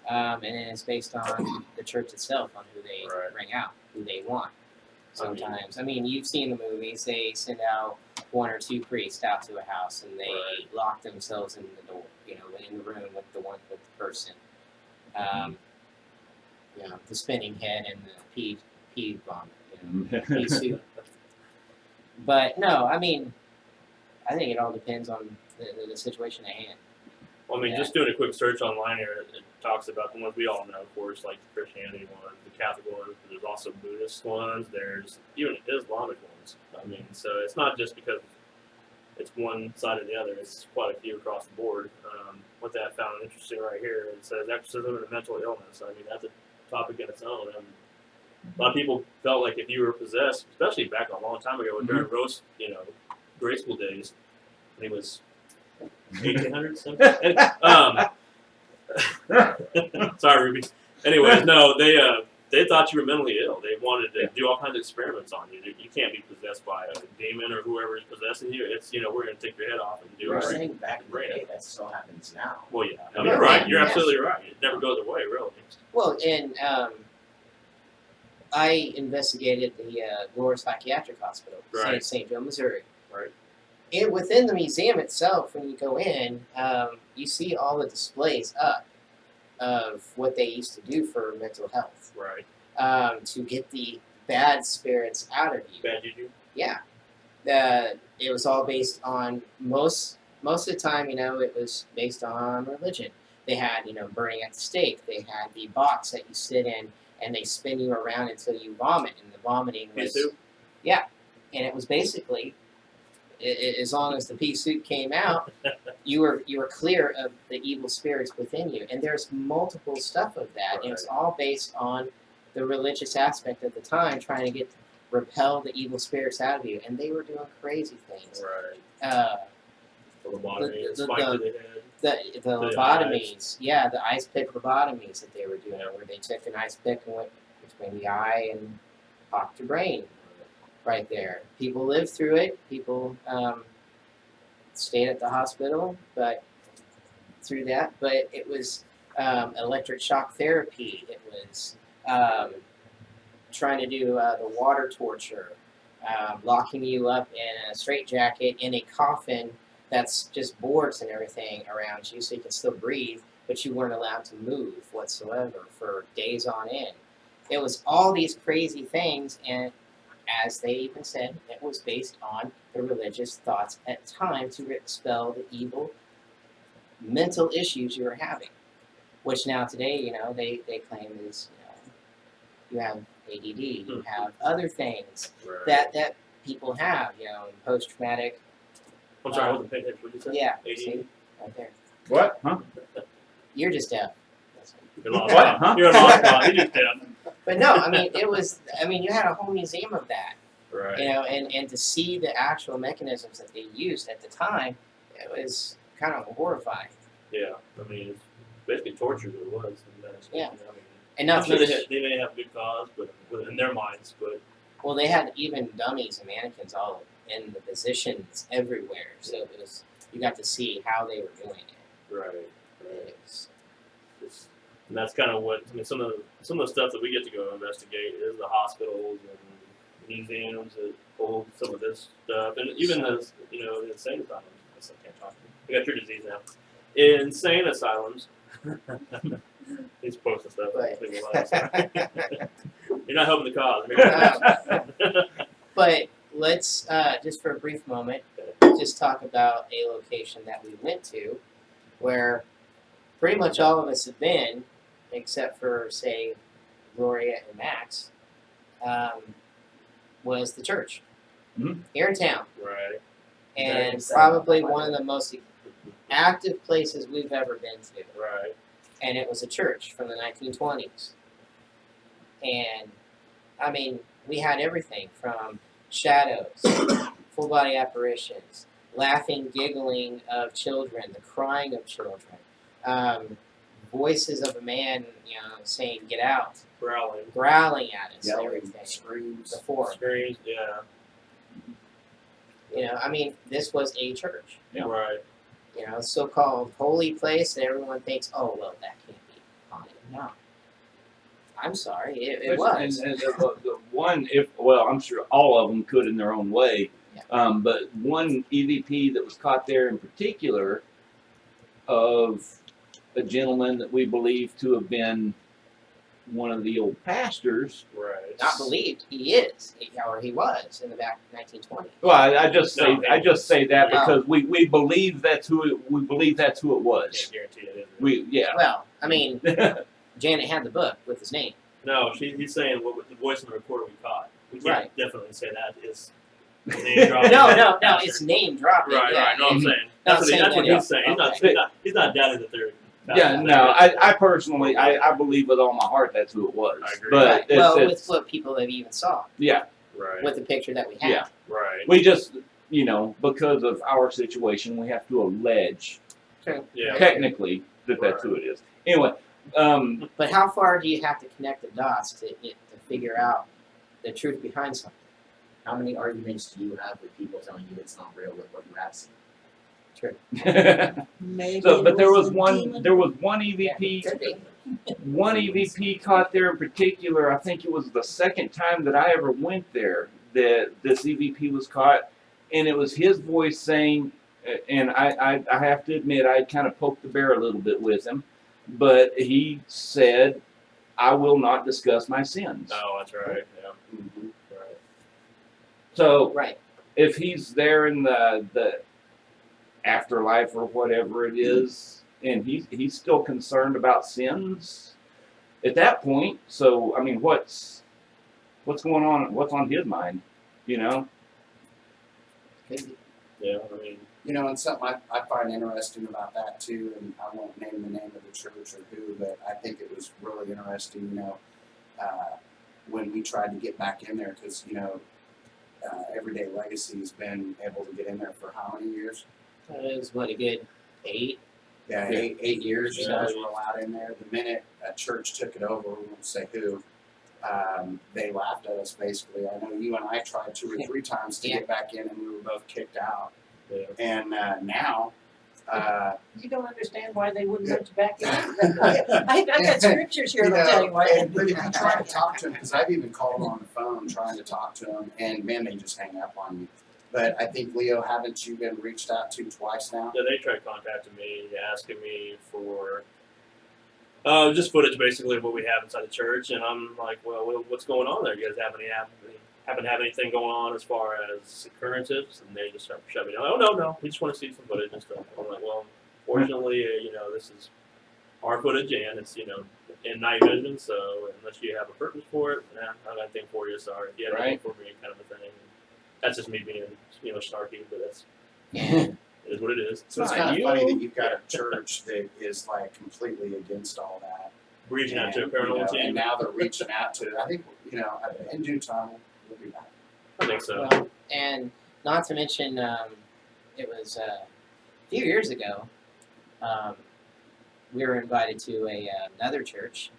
and then it's based on the church itself on who they Right. bring out, who they want. I mean- Sometimes, I mean, you've seen the movies. They send out one or two priests out to a house, and they Right. lock themselves in the door, in the room with the person. The spinning head and the pea vomit, pea soup. But no, I mean, I think it all depends on the situation at hand. Well, I mean, Yeah. just doing a quick search online here, it talks about the ones we all know, of course, like the Christianity ones, the Catholic ones, but there's also Buddhist ones, there's even Islamic ones. I mean, so it's not just because it's one side or the other, it's quite a few across the board. What that found interesting right here, it says exorcism and mental illness. I mean, that's a topic in its own. And a lot of people felt like if you were possessed, especially back a long time ago during Rose, grade school days, I think it was 1800s. something. Sorry, Ruby. Anyways, no, they thought you were mentally ill. They wanted to do all kinds of experiments on you. You can't be possessed by a demon or whoever is possessing you. It's we're going to take your head off and do You're it. saying back in the day that still happens now. Well, yeah, I mean, you're right. You're absolutely right. It never goes away, really. Well, and I investigated the Lower Psychiatric Hospital, Right. St. Joe, Missouri. Right. And within the museum itself, when you go in, you see all the displays up of what they used to do for mental health, Right. to get the bad spirits out of you. Bad juju. Yeah. It was all based on most of the time, it was based on religion. They had, burning at the stake. They had the box that you sit in, and they spin you around until you vomit. And the vomiting Pea was, soup? yeah, and it was basically, as long as the pea soup came out, you were clear of the evil spirits within you. And there's multiple stuff of that, and it's all based on the religious aspect of the time, trying to repel the evil spirits out of you. And they were doing crazy things. Right. The lobotomy, the- spike to the head. The The lobotomies, yeah, the ice pick lobotomies that they were doing, where they took an ice pick and went between the eye and popped your brain right there. People lived through it. People stayed at the hospital, but through that. But it was electric shock therapy. It was trying to do the water torture. locking you up in a straitjacket in a coffin that's just boards and everything around you so you can still breathe, but you weren't allowed to move whatsoever for days on end. It was all these crazy things, and as they even said, it was based on the religious thoughts at the time to expel the evil mental issues you were having, which now today, they claim is, you have ADD, you have other things Right. that people have, post-traumatic. I'm sorry, I wasn't paying attention. What did you say? Yeah, AD? see, right there. What? Huh? You're just deaf. You're lost. What? Huh? You're lost. You're just deaf. But no, I mean, you had a whole museum of that, Right. and to see the actual mechanisms that they used at the time, it was kind of horrifying. Yeah. I mean, it's basically torture. It was. Yeah. I mean, And not I'm to sure mention, they may have good cause, but in their minds, but well, they had even dummies and mannequins all in the positions everywhere, so it was, you got to see how they were doing it. right. It was, And that's kind of what I mean. Some of the stuff that we get to go investigate is the hospitals and museums that hold some of this stuff, and even the insane asylums. I still can't talk. I got your disease now. Insane asylums. He's posting stuff. Right. Leave me alone, sorry. You're not helping the cause. but let's, just for a brief moment, just talk about a location that we went to where pretty much all of us have been, except for, say, Gloria and Max, was the church here in town. Right. And Very probably sad. one of the most active places we've ever been to. Right. And it was a church from the 1920s. And, I mean, we had everything from shadows, full body apparitions, laughing, giggling of children, the crying of children, voices of a man, saying, "Get out," growling at us, and Yelling, everything. screams. Before, Screams. Yeah. I mean, this was a church. Yeah. Right. So-called holy place that everyone thinks, oh, well, that can't be haunted. No. I'm sorry, it was. And the one, I'm sure all of them could in their own way, but one EVP that was caught there in particular of a gentleman that we believe to have been one of the old pastors. Right. Not believed, he is, or he was in the back 1920s. Well, I just say that No. because we believe that's who it was. Can't guarantee it. Well, I mean, Janet had the book with his name. No, he's saying what with the voice on the recorder we caught. We can't Right. definitely say that is name dropping. No, it's name dropping. Right, yeah. right. No, I'm saying Not that's what, saying that's what that, he's saying. okay. He's not doubting that they're. Yeah, no, I personally, I believe with all my heart that's who it was. I agree. But Right. it's, Well, it's, with what people have even saw, yeah, Right. with the picture that we had. Yeah. Right. we just, because of our situation, we have to allege Yeah. technically that that's who it is. Anyway, But how far do you have to connect the dots to figure out the truth behind something? How many arguments do you have with people telling you it's not real with what you have seen? True. Maybe. but there was a one demon. one EVP. Could be. One EVP caught there in particular, I think it was the second time that I ever went there that this EVP was caught, and it was his voice saying, and I have to admit, I kind of poked the bear a little bit with him, but he said, "I will not discuss my sins." Oh, that's right. Yeah. Mhm. Right. So Right. if he's there in the afterlife or whatever it is, and he's still concerned about sins at that point. So I mean, what's going on? What's on his mind? Could be. Yeah. I mean. And something I find interesting about that too, and I won't name the name of the church or who, but I think it was really interesting, when we tried to get back in there, because, Everyday Legacy's been able to get in there for how many years? It was what, a good 8? Yeah, eight years you Yeah. guys were allowed in there. The minute a church took it over, we won't say who, they laughed at us basically. I know you and I tried 2 or 3 times to Yeah. get back in, and we were both kicked out. Yeah. And now You don't understand why they wouldn't let you back in. I got scriptures here that'll tell you why. But if you try to talk to them, because I've even called them on the phone trying to talk to them, and man, they just hang up on you. But I think, Leo, haven't you been reached out to twice now? Yeah, they tried contacting me, asking me for just footage basically of what we have inside the church, and I'm like, well, what's going on there? You guys happen to have anything going on as far as occurrences? And they just start shoving. Oh no, we just want to see some footage and stuff. I'm like, well, fortunately, this is our footage, and it's in night vision, so unless you have a purpose for it, I don't got anything for you. Sorry, if you have anything for me, kind of a thing. That's just me being snarky, but that's it is what it is. So it's kind of funny that you've got a church that is like completely against all that. Reaching out to a paranormal team. And now they're reaching out to, I think, in due time, we'll be back. I think so. Well, and not to mention, it was a few years ago, we were invited to another church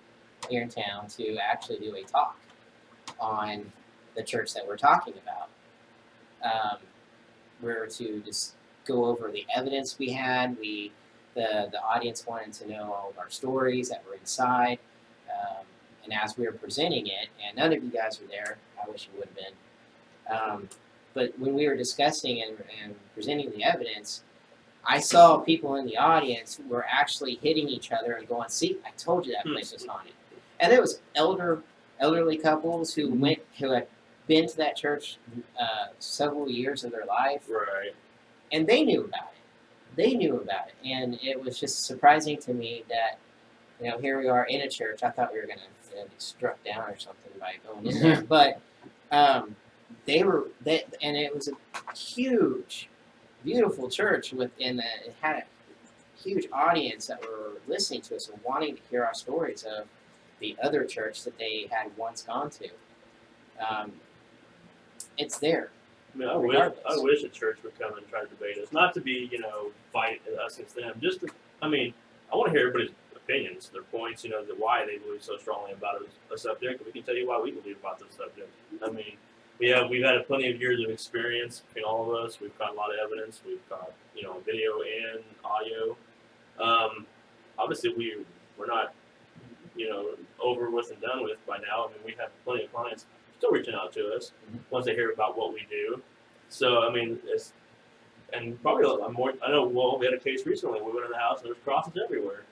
here in town to actually do a talk on the church that we're talking about. We were to just go over the evidence we had. The audience wanted to know all of our stories that were inside. And as we were presenting it, and none of you guys were there, I wish you would have been. But when we were discussing and presenting the evidence, I saw people in the audience who were actually hitting each other and going, "See, I told you that place was haunted." And there was elderly couples who had been to that church several years of their life, Right. and they knew about it. And it was just surprising to me that here we are in a church. I thought we were gonna be struck down or something by going in there, but and it was a huge, beautiful church it had a huge audience that were listening to us and wanting to hear our stories of the other church that they had once gone to. It's there. I mean, I Regardless. wish a church would come and try to debate us, not to be, fight us against them. Just to, I want to hear everybody's opinions, their points, that why they believe so strongly about a subject. We can tell you why we believe about this subject. We've had plenty of years of experience between all of us. We've got a lot of evidence. We've got, video and audio. Obviously, we're not, over with and done with by now. We have plenty of clients still reaching out to us once they hear about what we do. So, and probably a lot more. I know. Well, we had a case recently. We went in the house and there was crosses everywhere.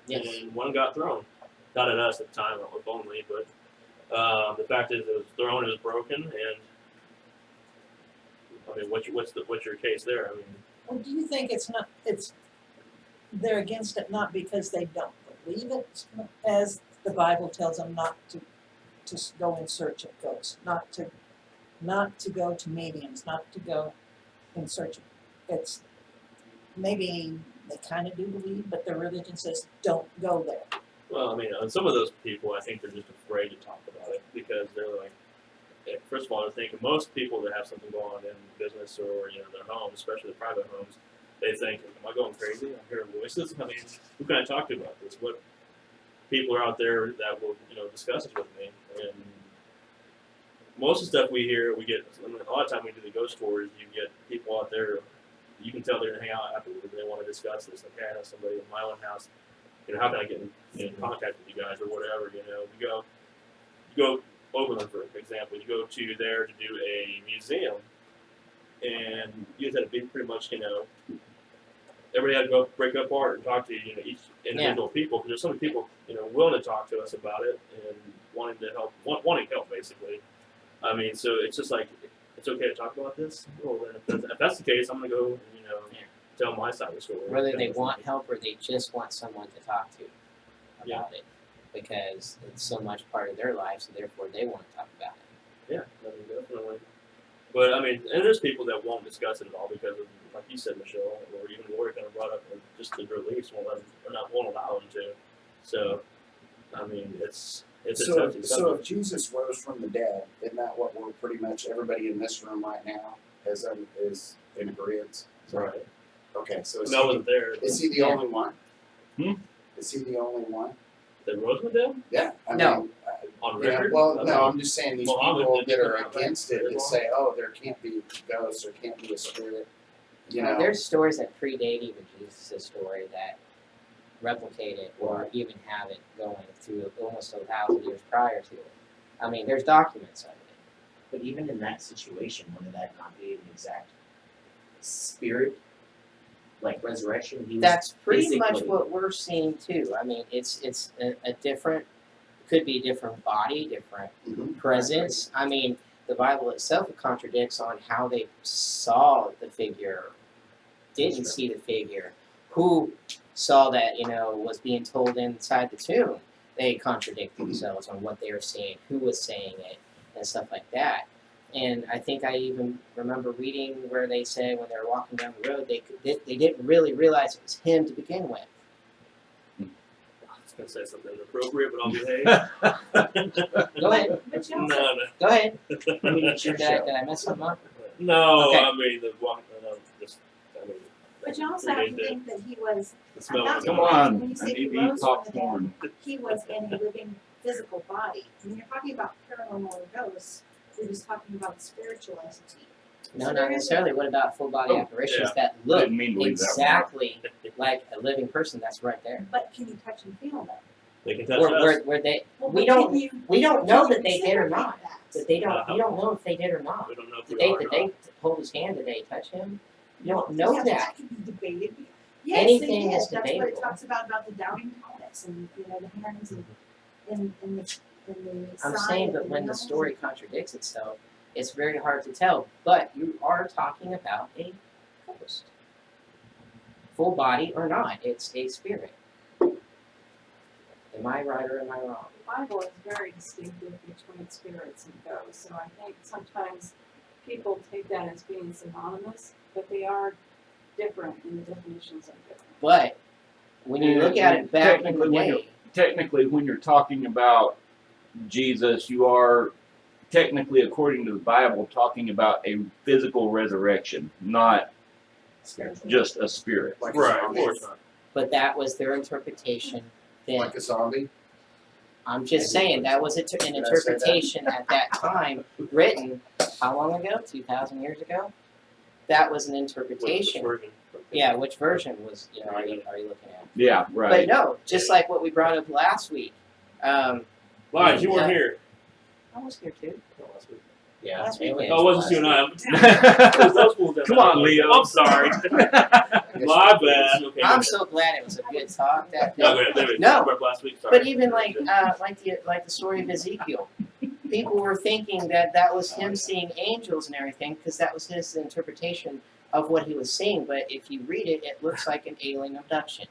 Yes. And one got thrown. Not at us at the time, if only, but the fact is it was thrown, it was broken, and what's your case there? Well, do you think they're against it not because they don't believe it, as the Bible tells them not to go in search of ghosts, not to go to mediums, not to go in search of it's maybe they kind of do believe, but their religion says don't go there. Well, on some of those people, I think they're just afraid to talk about it because they're like, first of all, I think most people that have something going on in business or their homes, especially the private homes, they think, "Am I going crazy? I'm hearing voices." Who can I talk to about this? What people are out there that will discuss this with me? And most of the stuff we hear, we get a lot of time we do the ghost tours. You get people out there. You can tell they're gonna hang out afterwards. They want to discuss this. Like, hey, I know somebody in my own house. How can I get in contact with you guys or whatever? You go Overland, for example. You go to there to do a museum, and you guys had to be pretty much, everybody had to go break up apart and talk to each individual people because there's so many people willing to talk to us about it and wanting help basically. So it's just like it's okay to talk about this. Well, then if that's the case, I'm gonna go tell my side of the story. Whether they want help or they just want someone to talk to about it, because it's so much part of their life, so therefore they want to talk about it. Yeah, definitely. But and there's people that won't discuss it at all because of, like you said, Michelle, or even Lori kind of brought up, just the release won't allow them to. So, it's so if Jesus rose from the dead, isn't that what we're pretty much everybody in this room right now is in agreement? Right. Okay, so Mel wasn't there. Is he the only one? Hmm? Is he the only one? That rose with them? Yeah. No. On Yeah, record? well, no, I'm just saying these Muhammad people didn't that are come out against very it that long. say, "Oh, there can't be ghosts, there can't be a spirit." You know, There's stories that predate even Jesus' story that replicate it or even have it going through almost 1,000 years prior to it. I mean, there's documents of it. But even in that situation, wouldn't that not be an exact spirit, like resurrection? He was That's pretty much physically- what we're seeing too. I mean, it's a different, could be a different body, different Mhm. presence. I mean, the Bible itself contradicts on how they saw the figure, didn't see the figure, who saw that, was being told inside the tomb. They contradict themselves on what they were seeing, who was saying it, and stuff like that. And I think I even remember reading where they said when they were walking down the road, they didn't really realize it was him to begin with. I was gonna say something inappropriate, but I'll behave. Go ahead. But you No, also, no, Go ahead. I mean, it's your Did I, show. did I mess something up? no. Okay. I mean the walk. No, just. I mean, but you also have to predate think that he was, the smell. That's Come When on, you I say need he to eat rose from the dead, popcorn. he was in a living physical body. When you're talking about paranormal or ghosts, you're just talking about a spiritual entity. No, So not there is necessarily. What about full body Oh, apparitions yeah. that I look didn't mean to leave that exactly like a living person that's right there? But can you touch and feel them? They can touch Where, us. where they, Well, we but don't, can you, we don't know can you that they did or reciprocate not. that? But they don't, you don't know if they did or not. We don't know if Did we they, are or did not. they hold his hand? Did they touch him? You don't know Yeah, but that. can be debated. Yes, Anything they did. is That's what it debatable. talks about the doubting Thomas and the hands and the I'm side saying of that the when the nose. story contradicts itself, it's very hard to tell. But you are talking about a ghost. Full body or not, it's a spirit. Am I right or am I wrong? The Bible is very distinctive between spirits and ghosts, so I think sometimes people take that as being synonymous, but they are different in the definitions of different. But when you look at it back in the Technically, when day, Technically, when you're talking about Jesus, you are technically, according to the Bible, talking about a physical resurrection, not Spiritual. just a spirit. Like a Right, of zombie. course not. but that was their interpretation then. Like a zombie. I'm just Maybe saying that was an Did I say that? interpretation at that time, written how long ago? 2,000 years ago. That was an Which interpretation. version? Yeah, which version was are you looking at? Yeah, But right. no, just like what we brought up last week. Lige, you weren't here. I was here too. Yeah. Last aliens weekend. Oh, it wasn't last you and week. I. Those fools that Come on, night. Leo. I'm sorry. I guess My you- bad. Okay. I'm so glad it was a good talk that No, day. go ahead. No. Last week. Sorry. But even like the story of Ezekiel, people were thinking that was him seeing angels and everything because that was his interpretation of what he was seeing. But if you read it, it looks like an alien abduction.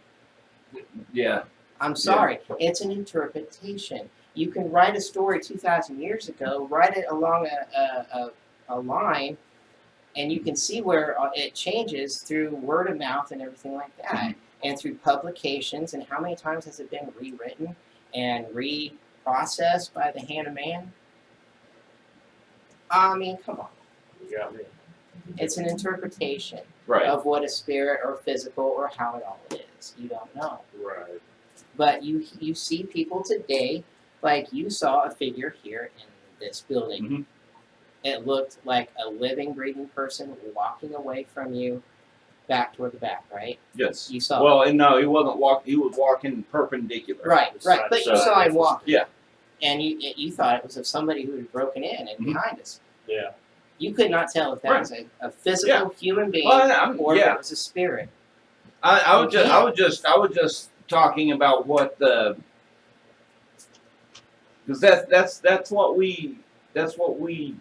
Yeah. I'm sorry, it's an interpretation. You can write a story 2,000 years ago, write it along a line, and you can see where it changes through word of mouth and everything like that, and through publications. And how many times has it been rewritten and reprocessed by the hand of man? I mean, come on. You got me. It's an interpretation Right. of what a spirit or physical or how it all is. You don't know. Right. But you see people today, like you saw a figure here in this building. Mhm. It looked like a living, breathing person walking away from you back toward the back, right? Yes. You saw Well, and no, he wasn't walking. He was walking perpendicular. Right, right. But you So- saw him walking. Yeah. And you thought it was of somebody who had broken in and Mhm. behind us. Yeah. You could not tell if that Right. was a physical human being Well, I'm, or if yeah. it was a spirit. I was just, Yeah. I was just talking about what the, because that's what we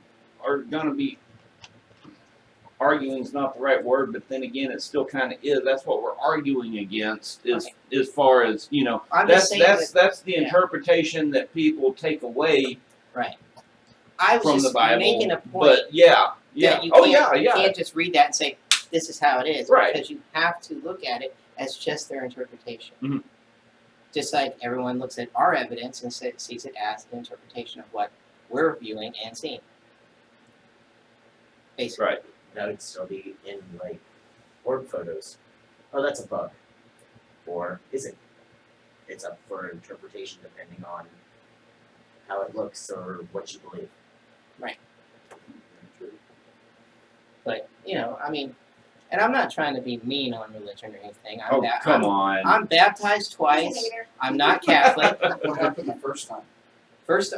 are gonna be arguing is not the right word, but then again, it still kind of is. That's what we're arguing against, is Okay. as far as I'm just saying that's the yeah. interpretation that people take away right. I was from just the Bible. making a point. But yeah. That you Oh can't, yeah. You can't just read that and say, this is how it is. Right. Because you have to look at it as just their interpretation. Mhm. Just like everyone looks at our evidence and sees it as an interpretation of what we're viewing and seeing. Basically. Right. That would still be in like orb photos. Oh, that's a bug. Or is it? It's up for interpretation depending on how it looks or what you believe. But, I mean, And I'm not trying to be mean on religion or anything. Oh, come on. I'm baptized twice. I'm not Catholic. What happened the first time? First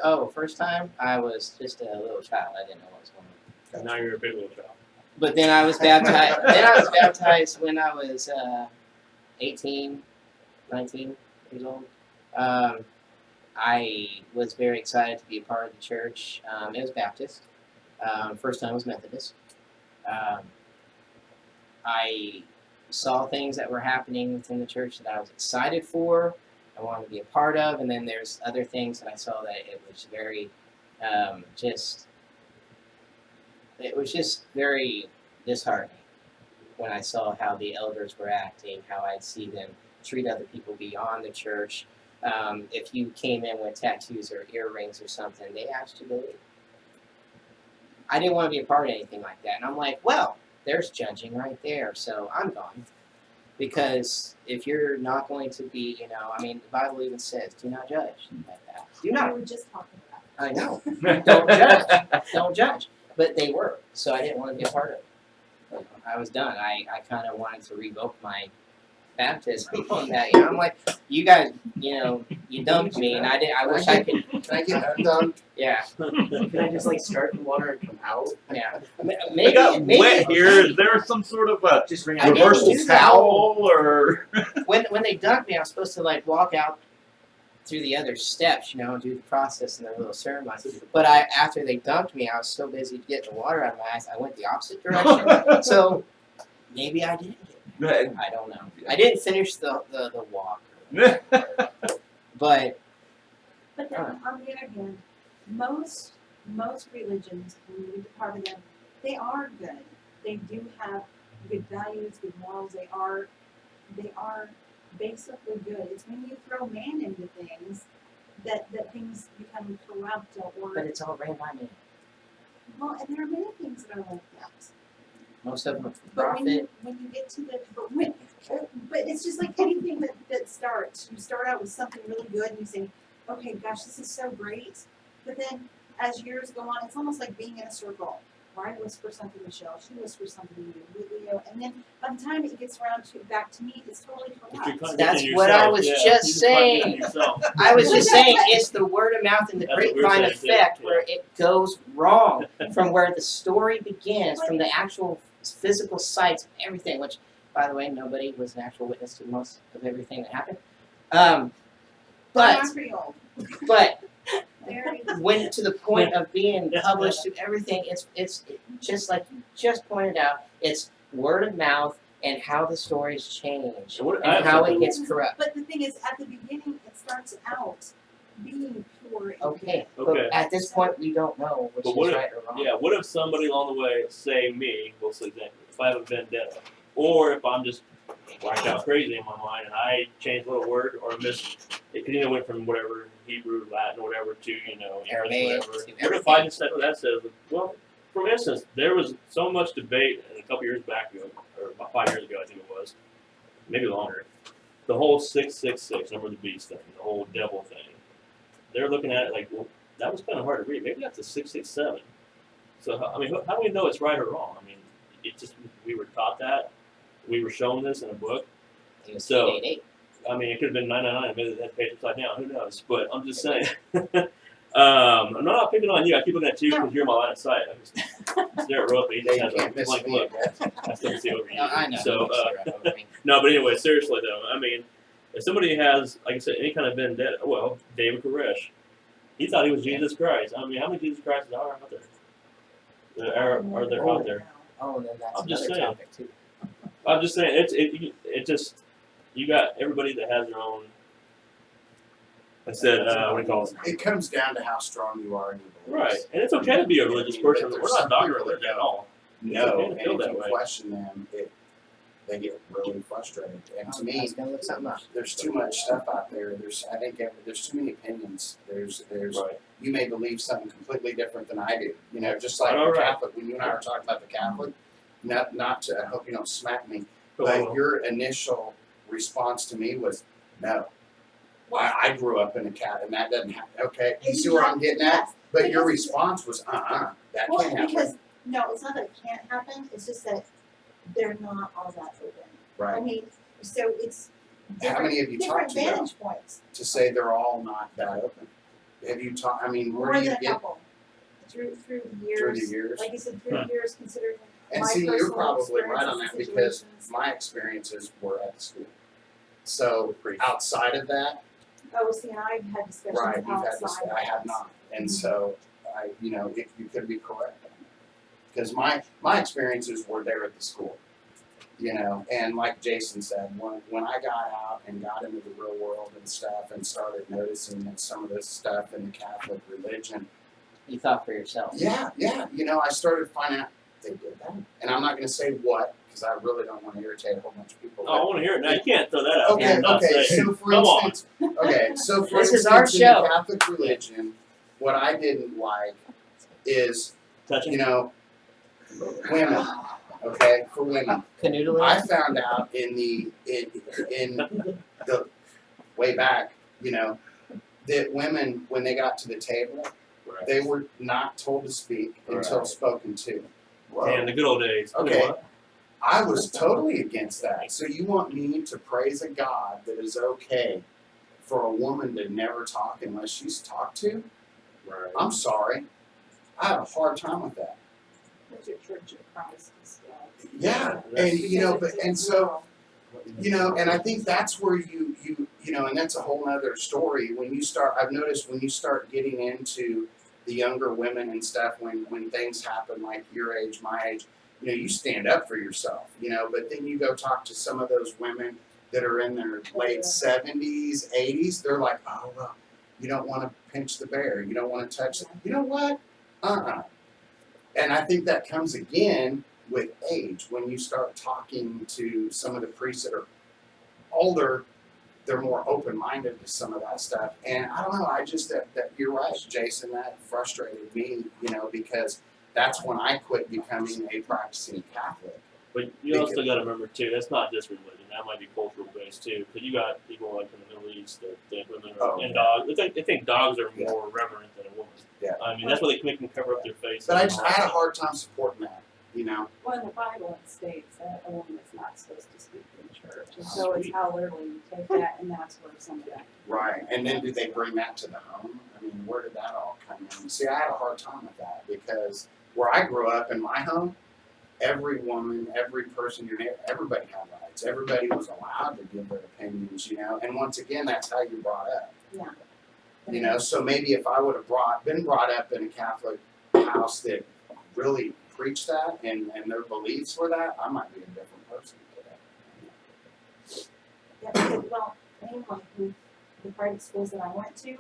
time I was just a little child. I didn't know what was going on. And now you're a big little child. But then I was baptized. Then I was baptized when I was 18, 19 years old. I was very excited to be a part of the church. It was Baptist. First time was Methodist. I saw things that were happening within the church that I was excited for. I wanted to be a part of, and then there's other things that I saw that it was very, it was just very disheartening when I saw how the elders were acting, how I'd see them treat other people beyond the church. If you came in with tattoos or earrings or something, they asked you to leave. I didn't want to be a part of anything like that, and I'm like, well, there's judging right there, so I'm gone. Because if you're not going to be, I mean, the Bible even says, do not judge like that. Do not. We were just talking about it. I know. Don't judge. Don't judge. But they were, so I didn't want to be a part of it. I was done. I kind of wanted to revoke my baptism on that. I'm like, you guys, you dumped me, and I wish I could. Can I get undunked? Yeah. Can I just like start in water and come out? Yeah. They got wet here. Is there some sort of a Just ring I didn't reversal do that. towel or? When they dunked me, I was supposed to like walk out through the other steps, and do the process and the little ceremony. But after they dunked me, I was so busy getting the water out of my eyes, I went the opposite direction. So maybe I didn't get it. I don't know. I didn't finish the walk. But But then, on the other hand, most religions, when you get part of them, they are good. They do have good values, good morals. They are basically good. It's when you throw man into things that things become corrupt or. it's all ran by me. Well, and there are many things that are like that. Most of them are for But profit. when you get to the but it's just like anything that starts. You start out with something really good and you say, okay, gosh, this is so great. But then as years go on, it's almost like being in a circle. Or I whisper something to Michelle, she whispers something to you, and then by the time it gets around back to me, it's totally corrupt. That's what I was just saying. I was just saying it's the word of mouth and the That's what we were grapevine saying, too. effect where it goes wrong from where the story begins, from the actual physical sights, everything. Which, by the way, nobody was an actual witness to most of everything that happened. But Very when to the point of being published to everything, it's just like you just pointed out. It's word of mouth and how the stories change and how it gets corrupt. But the thing is, at the beginning, it starts out being pure. And Okay, Okay. but at this point, we don't know which But is what if- right or wrong. Yeah, what if somebody along the way, say me, well, say example, if I have a vendetta, or if I'm just whacked out crazy in my mind and I change a little word or miss, it could went from whatever Hebrew, Latin, or whatever to English, Aramaic, whatever. to What if I just said, that says, well, for instance, there was so much debate a couple years back ago, or about 5 years ago, I think it was, maybe longer. The whole 666, number of the beast thing, the whole devil thing. They're looking at it like, well, that was kind of hard to read. Maybe that's a 667. So, I mean, how do we know it's right or wrong? I mean, it just, we were taught that. We were shown this in a book. It was So, 888. I mean, it could have been 999. Maybe that page upside down. Who knows? But I'm just saying. I'm not picking on you. I keep looking at you because you're in my line of sight. I just stare at Rope. He just You has a can't miss blank me. look. I still see over you. No, I know. So, no, but anyway, seriously though, I mean, if somebody has, like I said, any kind of vendetta, well, David Koresh, he thought he was Jesus Christ. I mean, how many Jesus Christs are out there? Are there out there? Oh, and then that's I'm just another saying. topic too. I'm just saying, it just, you got everybody that has their own. I said, what do you call it? It comes down to how strong you are in your beliefs. Right, and it's okay to be a religious person. We're not dogging religion at all. No, okay and to feel if that you way. question them, they get really frustrated. And to I me, was gonna look something up. there's too much stuff out there. I think there's too many opinions. There's Right. you may believe something completely different than I do. You know, just like All the right. Catholic. When you and I were talking about the Catholic, not to. I hope you don't smack me. Cool. But your initial response to me was no. Well, I grew up in a cat, and that doesn't happen. Okay, you see where I'm getting at? Yes. But your Because- response was, that Well, can't happen. because no, it's not that it can't happen. It's just that they're not all that open. I Right. mean, so it's How many have you different talked to them vantage points. to say they're all not that open? Have you talked, I mean, where More do you than a get couple. Through the years. through the years? Like you said, through the years, considering And my see, you're personal probably right on experiences that and because situations. my experiences were at the school. So outside of that, Oh, see, and I've had discussions right, you've had outside. this, I have not. And so I, you know, if you could be correct on that. Because my experiences were there at the school. You know, and like Jason said, when I got out and got into the real world and stuff and started noticing that some of this stuff in the Catholic religion, You thought for yourself. yeah, you know, I started finding out they did that. And I'm not going to say what, because I really don't want to irritate a whole bunch of people. Oh, I want to hear it now. You can't throw that out. Okay, there. Not okay. say, So for come on. instance, for This is instance, our in show. the Catholic religion, what I didn't like is, Touching. you know, women. Okay, for women. Canoodling. I found out in the way back, you know, that women when they got to the table, Right. they were not told to speak until Right. spoken to. And the good old days. Okay. What? I was totally against that. So you want me to praise a God that is okay for a woman to never talk unless she's talked to? Right. I'm sorry. I have a hard time with that. What's your Church of Christ and stuff? Yeah, That's- and you know, Because but it's and so rural. you know, and I think that's where you know, and that's a whole nother story. When you start, I've noticed when you start getting into the younger women and stuff, when things happen like your age, my age, you know, you stand up for yourself, you know. But then you go talk to some of those women that are in their late 70s, 80s. They're like, oh well, you don't want to pinch the bear, you don't want to touch it. You know what? And I think that comes again with age. When you start talking to some of the priests that are older, they're more open-minded to some of that stuff. And I don't know, I just, that you're right, Jason, that frustrated me, you know, because that's when I quit becoming a practicing Catholic. But you also got to remember too, that's not just religion. That might be cultural based too. Because you got people like in the Middle East that think women are, Oh, and yeah. dogs. They think dogs are Yeah. more reverent than a woman. Yeah. I mean, that's why they can make them cover up their face. But and I all had a that. hard time supporting that, you know. Well, in the Bible it states that a woman is not supposed to speak in church, and so it's how literally you take that, and that's where some of that. Right, and then did they bring that to the home? I mean, where did that all come in? See, I had a hard time with that because where I grew up in my home, every woman, every person, everybody had rights. Everybody was allowed to give their opinions, you know. And once again, that's how you're brought up. Yeah. You know, so maybe if I would have been brought up in a Catholic house that really preached that and their beliefs were that, I might be a different person today. Yeah, because, well, mainly with the private schools that I went to,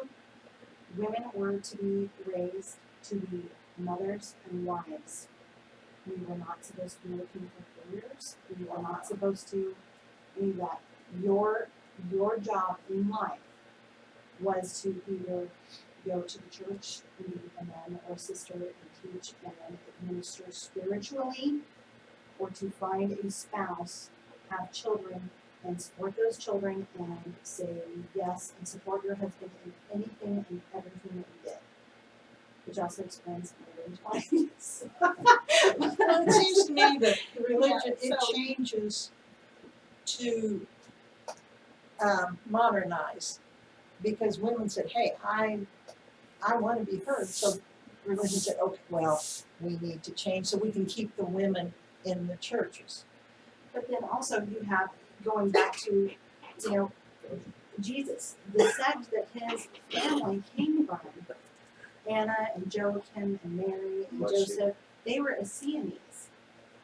women were to be raised to be mothers and wives. We were not supposed to be looking for careers. We were not supposed to do that. Your job in life was to either go to the church and be a man or sister and teach and then administer spiritually, or to find a spouse, have children, and support those children and say yes and support your husband in anything and everything that you did. Which also explains my early 20s. Well, it seems to me that the religion, Yeah, it so- changes to modernize. Because women said, hey, I want to be heard. So religion said, okay, well, we need to change so we can keep the women in the churches. But then also you have, going back to, you know, Jesus, the sect that his family came from, Anna and Joachim and Mary and Bless you. Joseph, they were Essenes,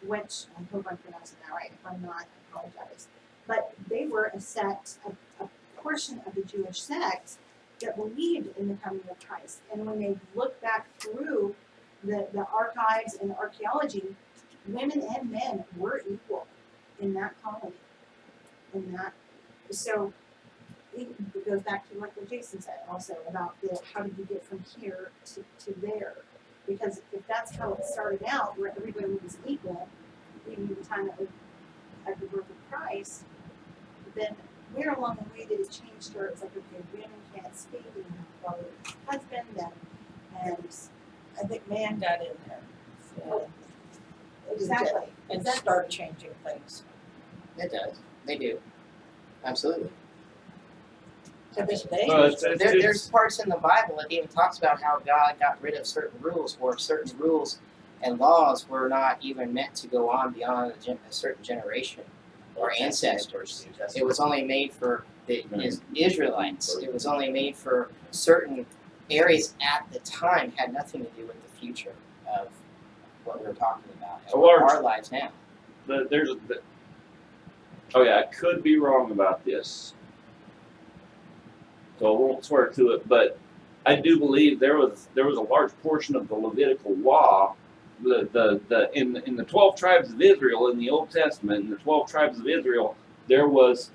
which I hope I'm pronouncing that right. If I'm not, I apologize. But they were a sect, a portion of the Jewish sect that believed in the coming of Christ. And when they look back through the archives and the archaeology, women and men were equal in that colony. In that, so it goes back to like what Jason said also about how did you get from here to there? Because if that's how it started out, where everybody was equal, even the time of the birth of Christ, then where along the way did it change to where it's like, okay, women can't speak, and you have to follow your husband, and I think man got in there. exactly. and start changing things. It does. They do. Absolutely. To this day, There's parts in the Bible that even talks about how God got rid of certain rules, or certain rules and laws were not even meant to go on beyond a certain generation or ancestors. It was only made for the Israelites. It was only made for certain areas at the time. Had nothing to do with the future of what we're talking about. Our lives now. Oh yeah, I could be wrong about this, so I won't swear to it. But I do believe there was a large portion of the Levitical law, in the 12 tribes of Israel in the Old Testament. In the 12 tribes of Israel, there was,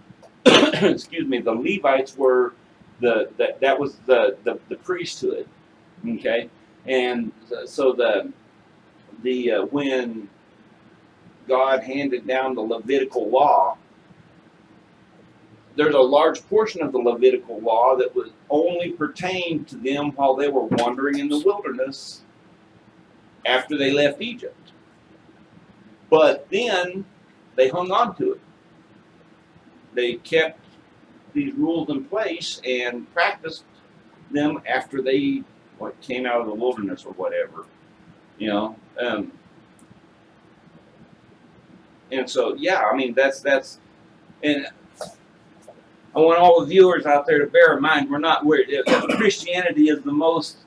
excuse me, the Levites were that was the priesthood, okay, and so when God handed down the Levitical law, there's a large portion of the Levitical law that was only pertained to them while they were wandering in the wilderness after they left Egypt. But then they hung on to it. They kept these rules in place and practiced them after they came out of the wilderness or whatever, you know. And so, yeah, I mean, that's, and I want all the viewers out there to bear in mind, Christianity is the most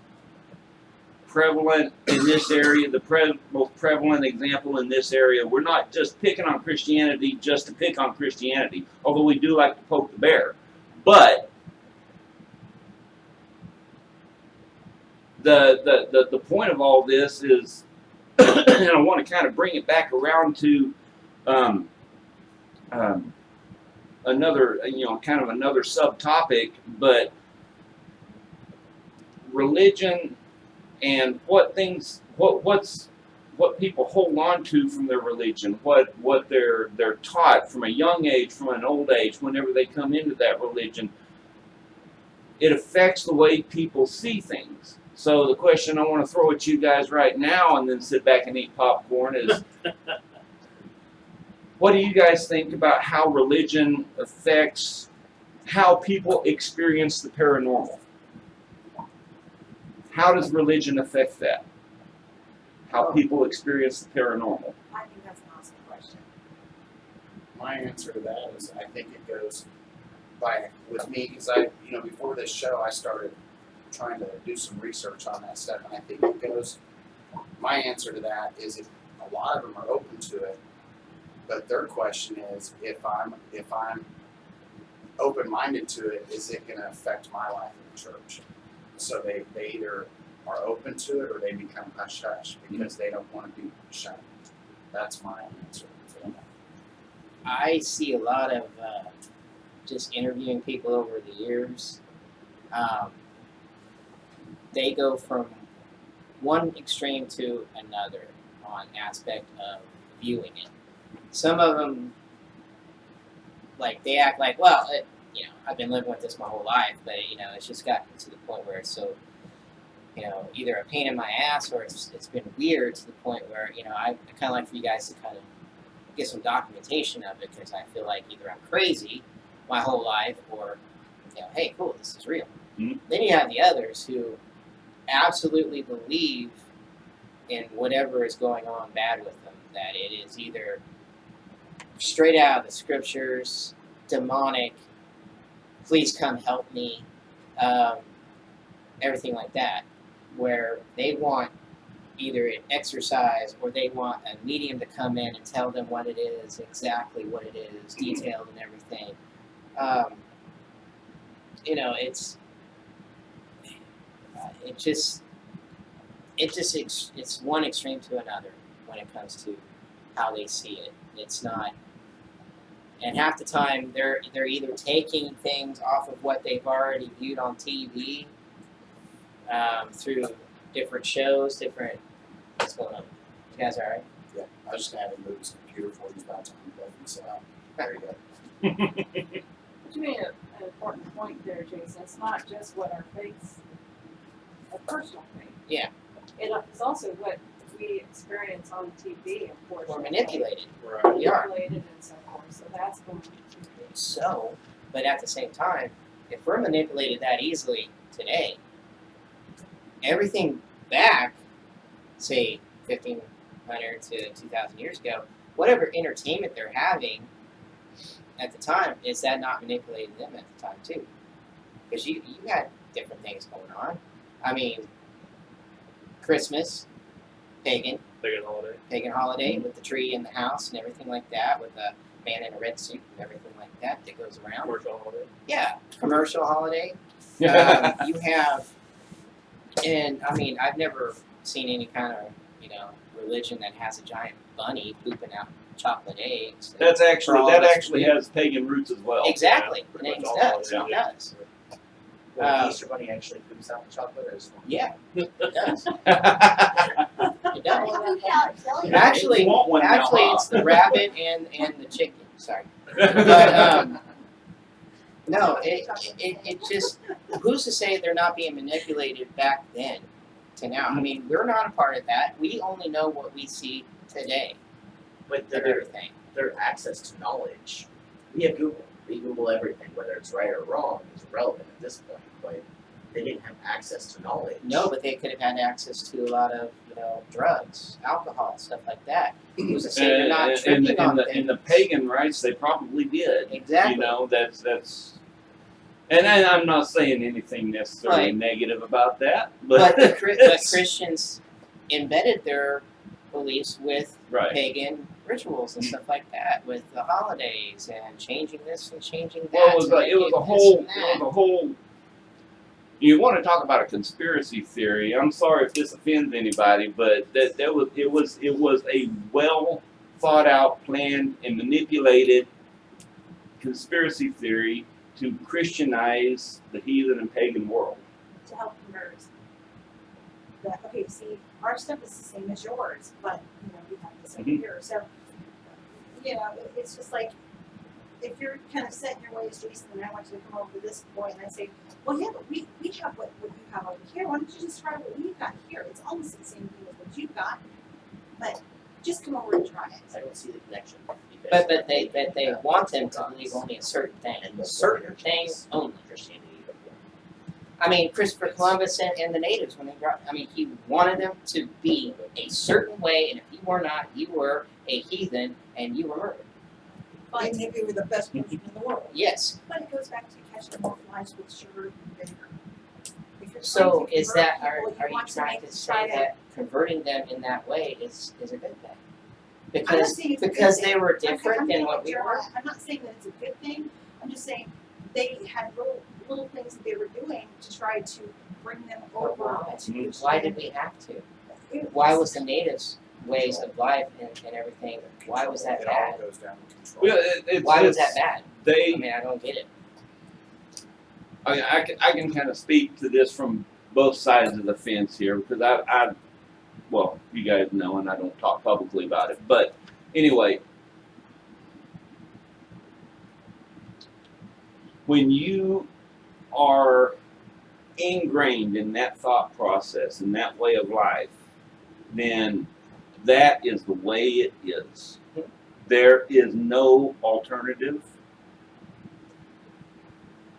prevalent in this area, most prevalent example in this area. We're not just picking on Christianity just to pick on Christianity, although we do like to poke the bear. But the point of all this is, and I want to kind of bring it back around to another, kind of another subtopic, but religion and what people hold on to from their religion, what they're taught from a young age, from an old age, whenever they come into that religion, it affects the way people see things. So the question I want to throw at you guys right now, and then sit back and eat popcorn, is what do you guys think about how religion affects how people experience the paranormal? How does religion affect that? How people experience the paranormal? I think that's an awesome question. My answer to that is I think it goes with me, because before this show I started trying to do some research on that stuff, and I think it goes, my answer to that is if a lot of them are open to it, but their question is, if I'm open-minded to it, is it going to affect my life in the church? So they either are open to it or they become hush-hush because they don't want to be shunned. That's my answer to that. I see a lot of just interviewing people over the years. They go from one extreme to another on aspect of viewing it. Some of them, they act like, well, I've been living with this my whole life, but it's just gotten to the point where it's so, either a pain in my ass or it's been weird to the point where I kind of like for you guys to kind of get some documentation of it, because I feel like either I'm crazy my whole life or hey, cool, this is real. Mm-hmm. Then you have the others who absolutely believe in whatever is going on bad with them, that it is either straight out of the scriptures, demonic, please come help me, everything like that, where they want either an exercise or they want a medium to come in and tell them what it is, exactly what it is, detailed and everything. It's one extreme to another when it comes to how they see it. It's not, and half the time they're either taking things off of what they've already viewed on TV, through different shows, what's going on? You guys all right? Yeah, I was just going to have him move his computer for his about to unplug himself. There you go. But you made an important point there, Jason. It's not just what our faith's a personal thing. Yeah. It is also what we experience on TV, unfortunately. We're manipulated. Right. We are. Manipulated and so forth, so that's going to be So, but at the same time, if we're manipulated that easily today, everything back, say 1500 to 2000 years ago, whatever entertainment they're having at the time, is that not manipulating them at the time too? Because you had different things going on. I mean, Christmas, pagan holiday with the tree in the house and everything like that, with a man in a red suit and everything like that that goes around. Commercial holiday. Yeah, commercial holiday. You have, and I mean, I've never seen any kind of, religion that has a giant bunny pooping out chocolate eggs. That's actually For all that of us actually to do. has pagan roots as well. Exactly, Yeah, and it pretty much all does. holidays, It yeah. does. Well, the Easter Bunny actually poops out the chocolate, or is it? Yeah, it does. It I does. haven't felt silly. Actually, You want one now, actually, huh? it's the rabbit and the chicken. Sorry, but no, it just, who's to say they're not being manipulated back then to now? I mean, we're not a part of that. We only know what we see today But of their everything. their access to knowledge. We have Google. We Google everything, whether it's right or wrong is irrelevant at this point. But they didn't have access to knowledge. No, but they could have had access to a lot of, drugs, alcohol, stuff like that. Who's to say they're not tripping on in the things? pagan rites, they probably did. Exactly. That's. And I'm not saying anything necessarily Right. negative about that, But but Christians embedded their beliefs with right. pagan rituals and stuff like that, with the holidays and changing this and changing that. Well, it was to a, make it was a this whole, and it that. was a whole. You want to talk about a conspiracy theory? I'm sorry if this offends anybody, but it was a well thought out, planned, and manipulated conspiracy theory to Christianize the heathen and pagan world. To help converse. That, okay, see, our stuff is the same as yours, but, we have this over Mhm. here, so, it's just like, if you're kind of set in your ways, Jason, and I want you to come over to this point, and I say, well, yeah, but we have what you have over here, why don't you just try what we've got here? It's almost the same thing as what you've got, but just come over and try it. I don't see the connection. Because But they want them to believe only a certain thing, and the certain things only. Christianity. I mean, Christopher Columbus and the natives, when they brought, I mean, he wanted them to be a certain way, and if you were not, you were a heathen and you were murdered. But, Even if you were the best person in the world. Yes. but it goes back to catching more flies with sugar and vinegar. If you're So trying to is convert that, people, are you want trying make- to try say that converting them in that way is a good thing? I'm not Because saying it's a good because thing. they were Okay, different I'm than gonna what let we Jeremiah- were? I'm not saying that it's a good thing, I'm just saying they had little things that they were doing to try to bring them But over why? to Why did we have to? It Why was the natives' ways of life and everything, why was that It all bad? goes down to control. Well, Why was that bad? I They, mean, I don't get it. I can kind of speak to this from both sides of the fence here because well, you guys know, and I don't talk publicly about it. But anyway, when you are ingrained in that thought process and that way of life, then that is the way it is. There is no alternative.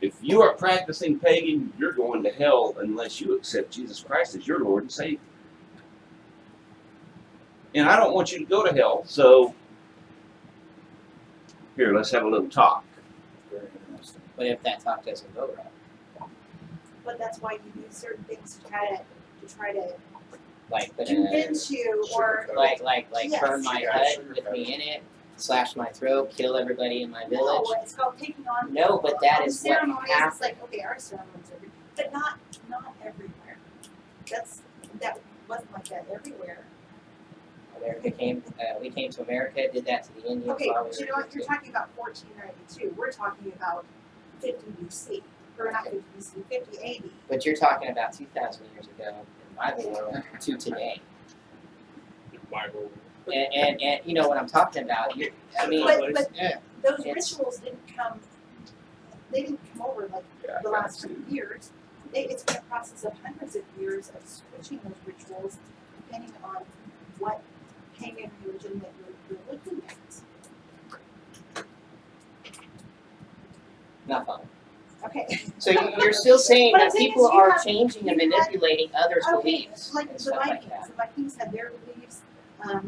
If you are practicing pagan, you're going to hell unless you accept Jesus Christ as your Lord and Savior. And I don't want you to go to hell, so here, let's have a little talk. Very interesting. But if that talk doesn't go right, But that's why you do certain things to try to like convince you or like Yes. burn my Sugar, hut sugar with coat. me in it, slash my throat, kill everybody in my no, village. it's called taking on No, but that on is what ceremonies, it's happened. like, okay, our ceremonies are good, but not everywhere. That wasn't like that everywhere. America came, we came to America, did that to the Indians Okay, while we but you were know what, here you're too. talking about 1492, we're talking about 50 BC, or not 50 BC, 50 AD. But you're talking about 2,000 years ago in Bible world to today. Bible. And you know what I'm talking about. I mean, But yeah, those It's- rituals didn't come over like Yeah, the last couple of years. It's been a process of hundreds of years of switching those rituals depending on what pagan religion that you're looking at. Not fun. Okay. So you're still saying What I'm that saying people is you are have- changing and you had- manipulating others' Okay, beliefs like and the stuff like Vikings. that. The Vikings had their beliefs. You know,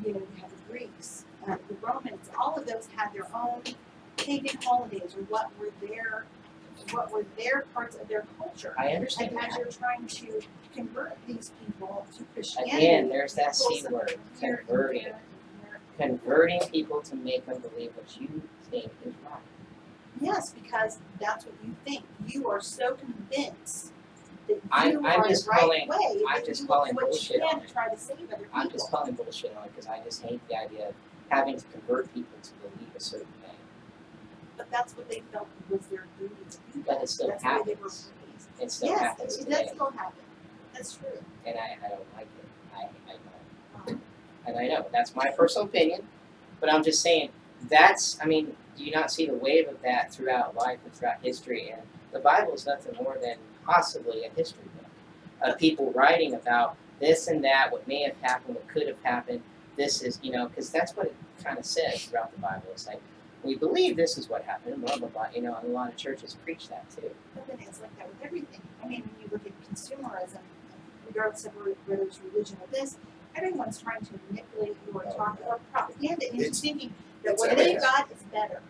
you have the Greeks, the Romans. All of those had their own pagan holidays, or what were their parts of their culture. I understand And as that. you're trying to convert these people to Christianity, Again, there's that pull C some word, here and converting. there and there. Converting people to make them believe what you think is right. Yes, because that's what you think. You are so convinced that I'm are just the right calling- way I'm that just you will calling do what bullshit you can on to it. try to save other people. I'm just calling bullshit on it because I just hate the idea of having to convert people to believe a certain thing. But that's what they felt was their duty to do. But it still That's why they were happens. raised. It still Yes, happens it today. does still happen. That's true. And I don't like it. I don't. And I know, that's my personal opinion, but I'm just saying, I mean, do you not see the wave of that throughout life and throughout history? And the Bible is nothing more than possibly a history book of people writing about this and that, what may have happened, what could have happened. This is, because that's what it kind of says throughout the Bible. It's like, we believe this is what happened, blah, blah, blah, and a lot of churches preach that too. But then it's like that with everything. I mean, when you look at consumerism, regardless of whether it's religion or this, everyone's trying to manipulate you or talk or propaganda into It's- thinking that it's what they've everything. got is better.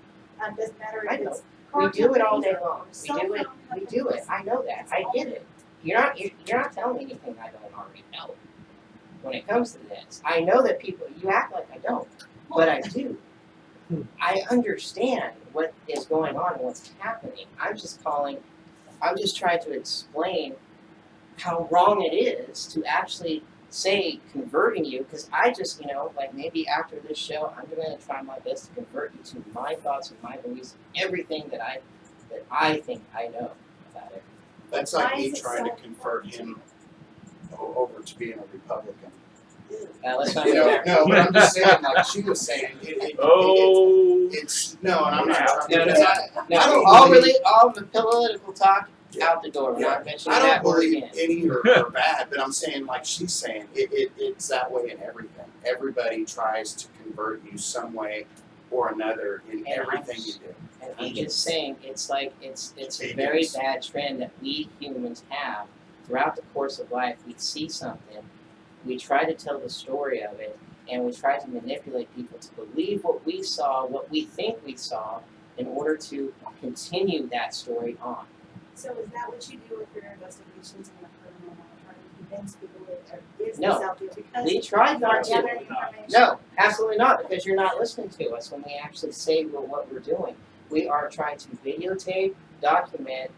Doesn't matter I if know. it's We car do it all companies day or long. cell We do it. phone We do it. companies. I know that. I get it. You're not telling me anything I don't already know. When it comes to this, I know that people. You act like I don't, but I do. I understand what is going on and what's happening. I'm just trying to explain how wrong it is to actually say converting you, because I just, like maybe after this show, I'm going to try my best to convert you to my thoughts and my beliefs, everything that I think I know about it. That's Why like me is it trying so to convert him over to being a Republican. Let's not You go know, there. no, but I'm just saying, like she was saying, it's no, and I'm not trying No, to. no, I no. don't All believe- all the political talk Yeah. out the door. We're not mentioning I that don't word believe again. any are bad, but I'm saying, like she's saying, it's that way in everything. Everybody tries to convert you some way or another in And everything you do. And I'm just saying, it's like it's a It very is. bad trend that we humans have throughout the course of life. We see something, we try to tell the story of it, and we try to manipulate people to believe what we saw, what we think we saw, in order to continue that story on. So is that what you do with your investigations in the paranormal, trying to convince people that there is No. this out there because We tried not you're to. gathering information? No, absolutely not, because you're not listening to us when we actually say what we're doing. We are trying to videotape, document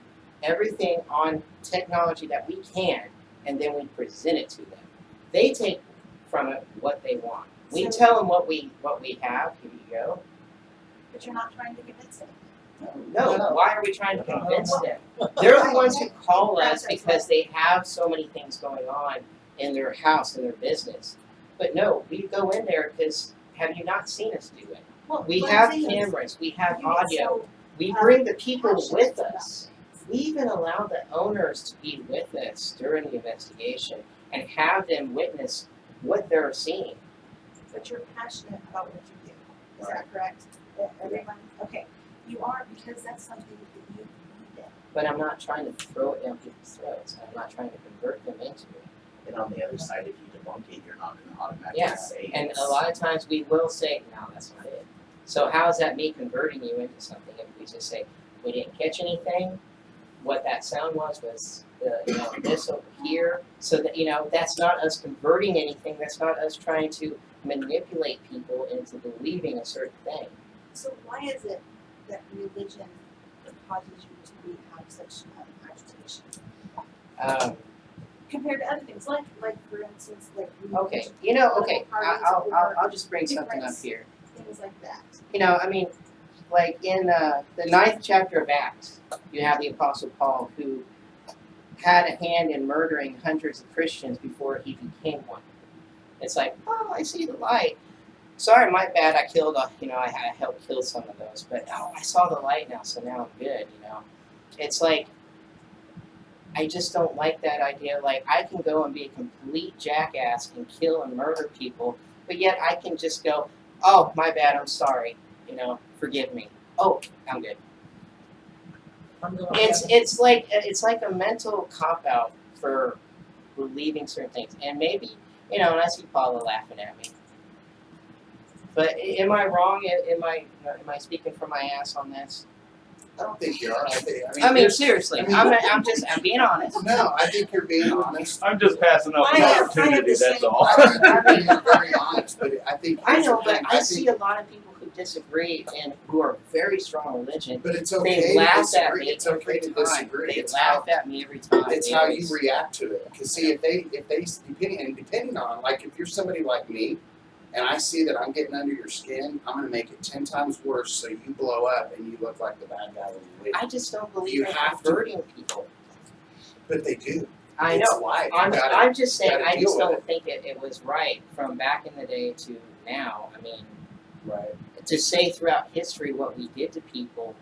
everything on technology that we can, and then we present it to them. They take from it what they want. We So- tell them what we have. Here you go. But you're not trying to convince them. No, why are we trying to convince them? They're the ones who call us because they have so many things going on in their house and their business. But no, we go in there because have you not seen us do it? Well, We what have I'm saying is, cameras, we have you get audio, so we bring the people passionate with about us. things. We even allow the owners to be with us during the investigation and have them witness what they're seeing. But you're passionate about what you do. Is that correct? That everyone, okay, you are, because that's something that you did. But I'm not trying to throw it down people's throats. I'm not trying to convert them into it. And on the other side, if you debunk it, you're not going to automatically Yeah, say and it's- a lot of times we will say, no, that's not it. So how is that me converting you into something if we just say, we didn't catch anything, what that sound was this over here, so that, that's not us converting anything, that's not us trying to manipulate people into believing a certain thing. So why is it that religion causes you to have such agitation compared to other things, like for instance, like Okay, religion, okay, I'll just bring something up here. things like that. Like in the 9th chapter of Acts, you have the Apostle Paul who had a hand in murdering hundreds of Christians before he became one. It's like, oh, I see the light. Sorry, my bad. I killed, I helped kill some of those, but I saw the light now, so now I'm good. It's like I just don't like that idea. Like, I can go and be a complete jackass and kill and murder people, but yet I can just go, oh, my bad, I'm sorry, forgive me. Oh, I'm good. I'm gonna It's like a mental cop out for believing certain things, and maybe and I see Paula laughing at me. But am I wrong? Am I speaking from my ass on this? I don't think you are. I mean there's- seriously, I mean- I'm being honest. No, I think you're being honest. I'm just passing up I an have opportunity. the That's same all. I think you're being very honest, but I think I here's know, the but thing. I see a lot of people who disagree and who are very strong religion. But it's They okay to laugh at disagree. me It's okay every to time. disagree. They It's laugh how at me every time. it's They how you always- react to it. Because see, if they depending on, like, if you're somebody like me, and I see that I'm getting under your skin, I'm gonna make it 10 times worse so you blow up and you look like the bad guy when you leave. I just don't believe You in have to. converting people. But they do. I It's know. life. You I'm just saying. gotta I deal just with don't think it was right from back in the day to now. I mean, Right. to say throughout history what we did to people,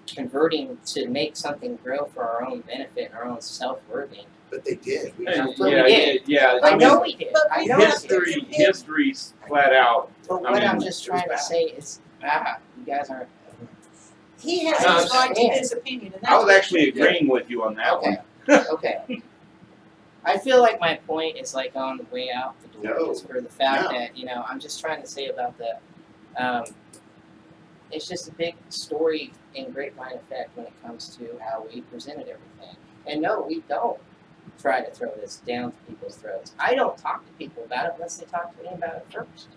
converting to make something grow for our own benefit and our own self-worthing. But they did. We Hey, have to. yeah. I I know mean, we did. but I we know have we did. history's flat out. But I what mean, I'm just trying to say is, you guys aren't. He has I his right to understand. his opinion, and that's I was what actually you do. agreeing with you on that Okay. one. Okay. I feel like my point is like on the way out the door, No. just for the fact No. that I'm just trying to say about the. It's just a big story and grapevine effect when it comes to how we presented everything. And no, we don't try to throw this down to people's throats. I don't talk to people about it unless they talk to me about it first.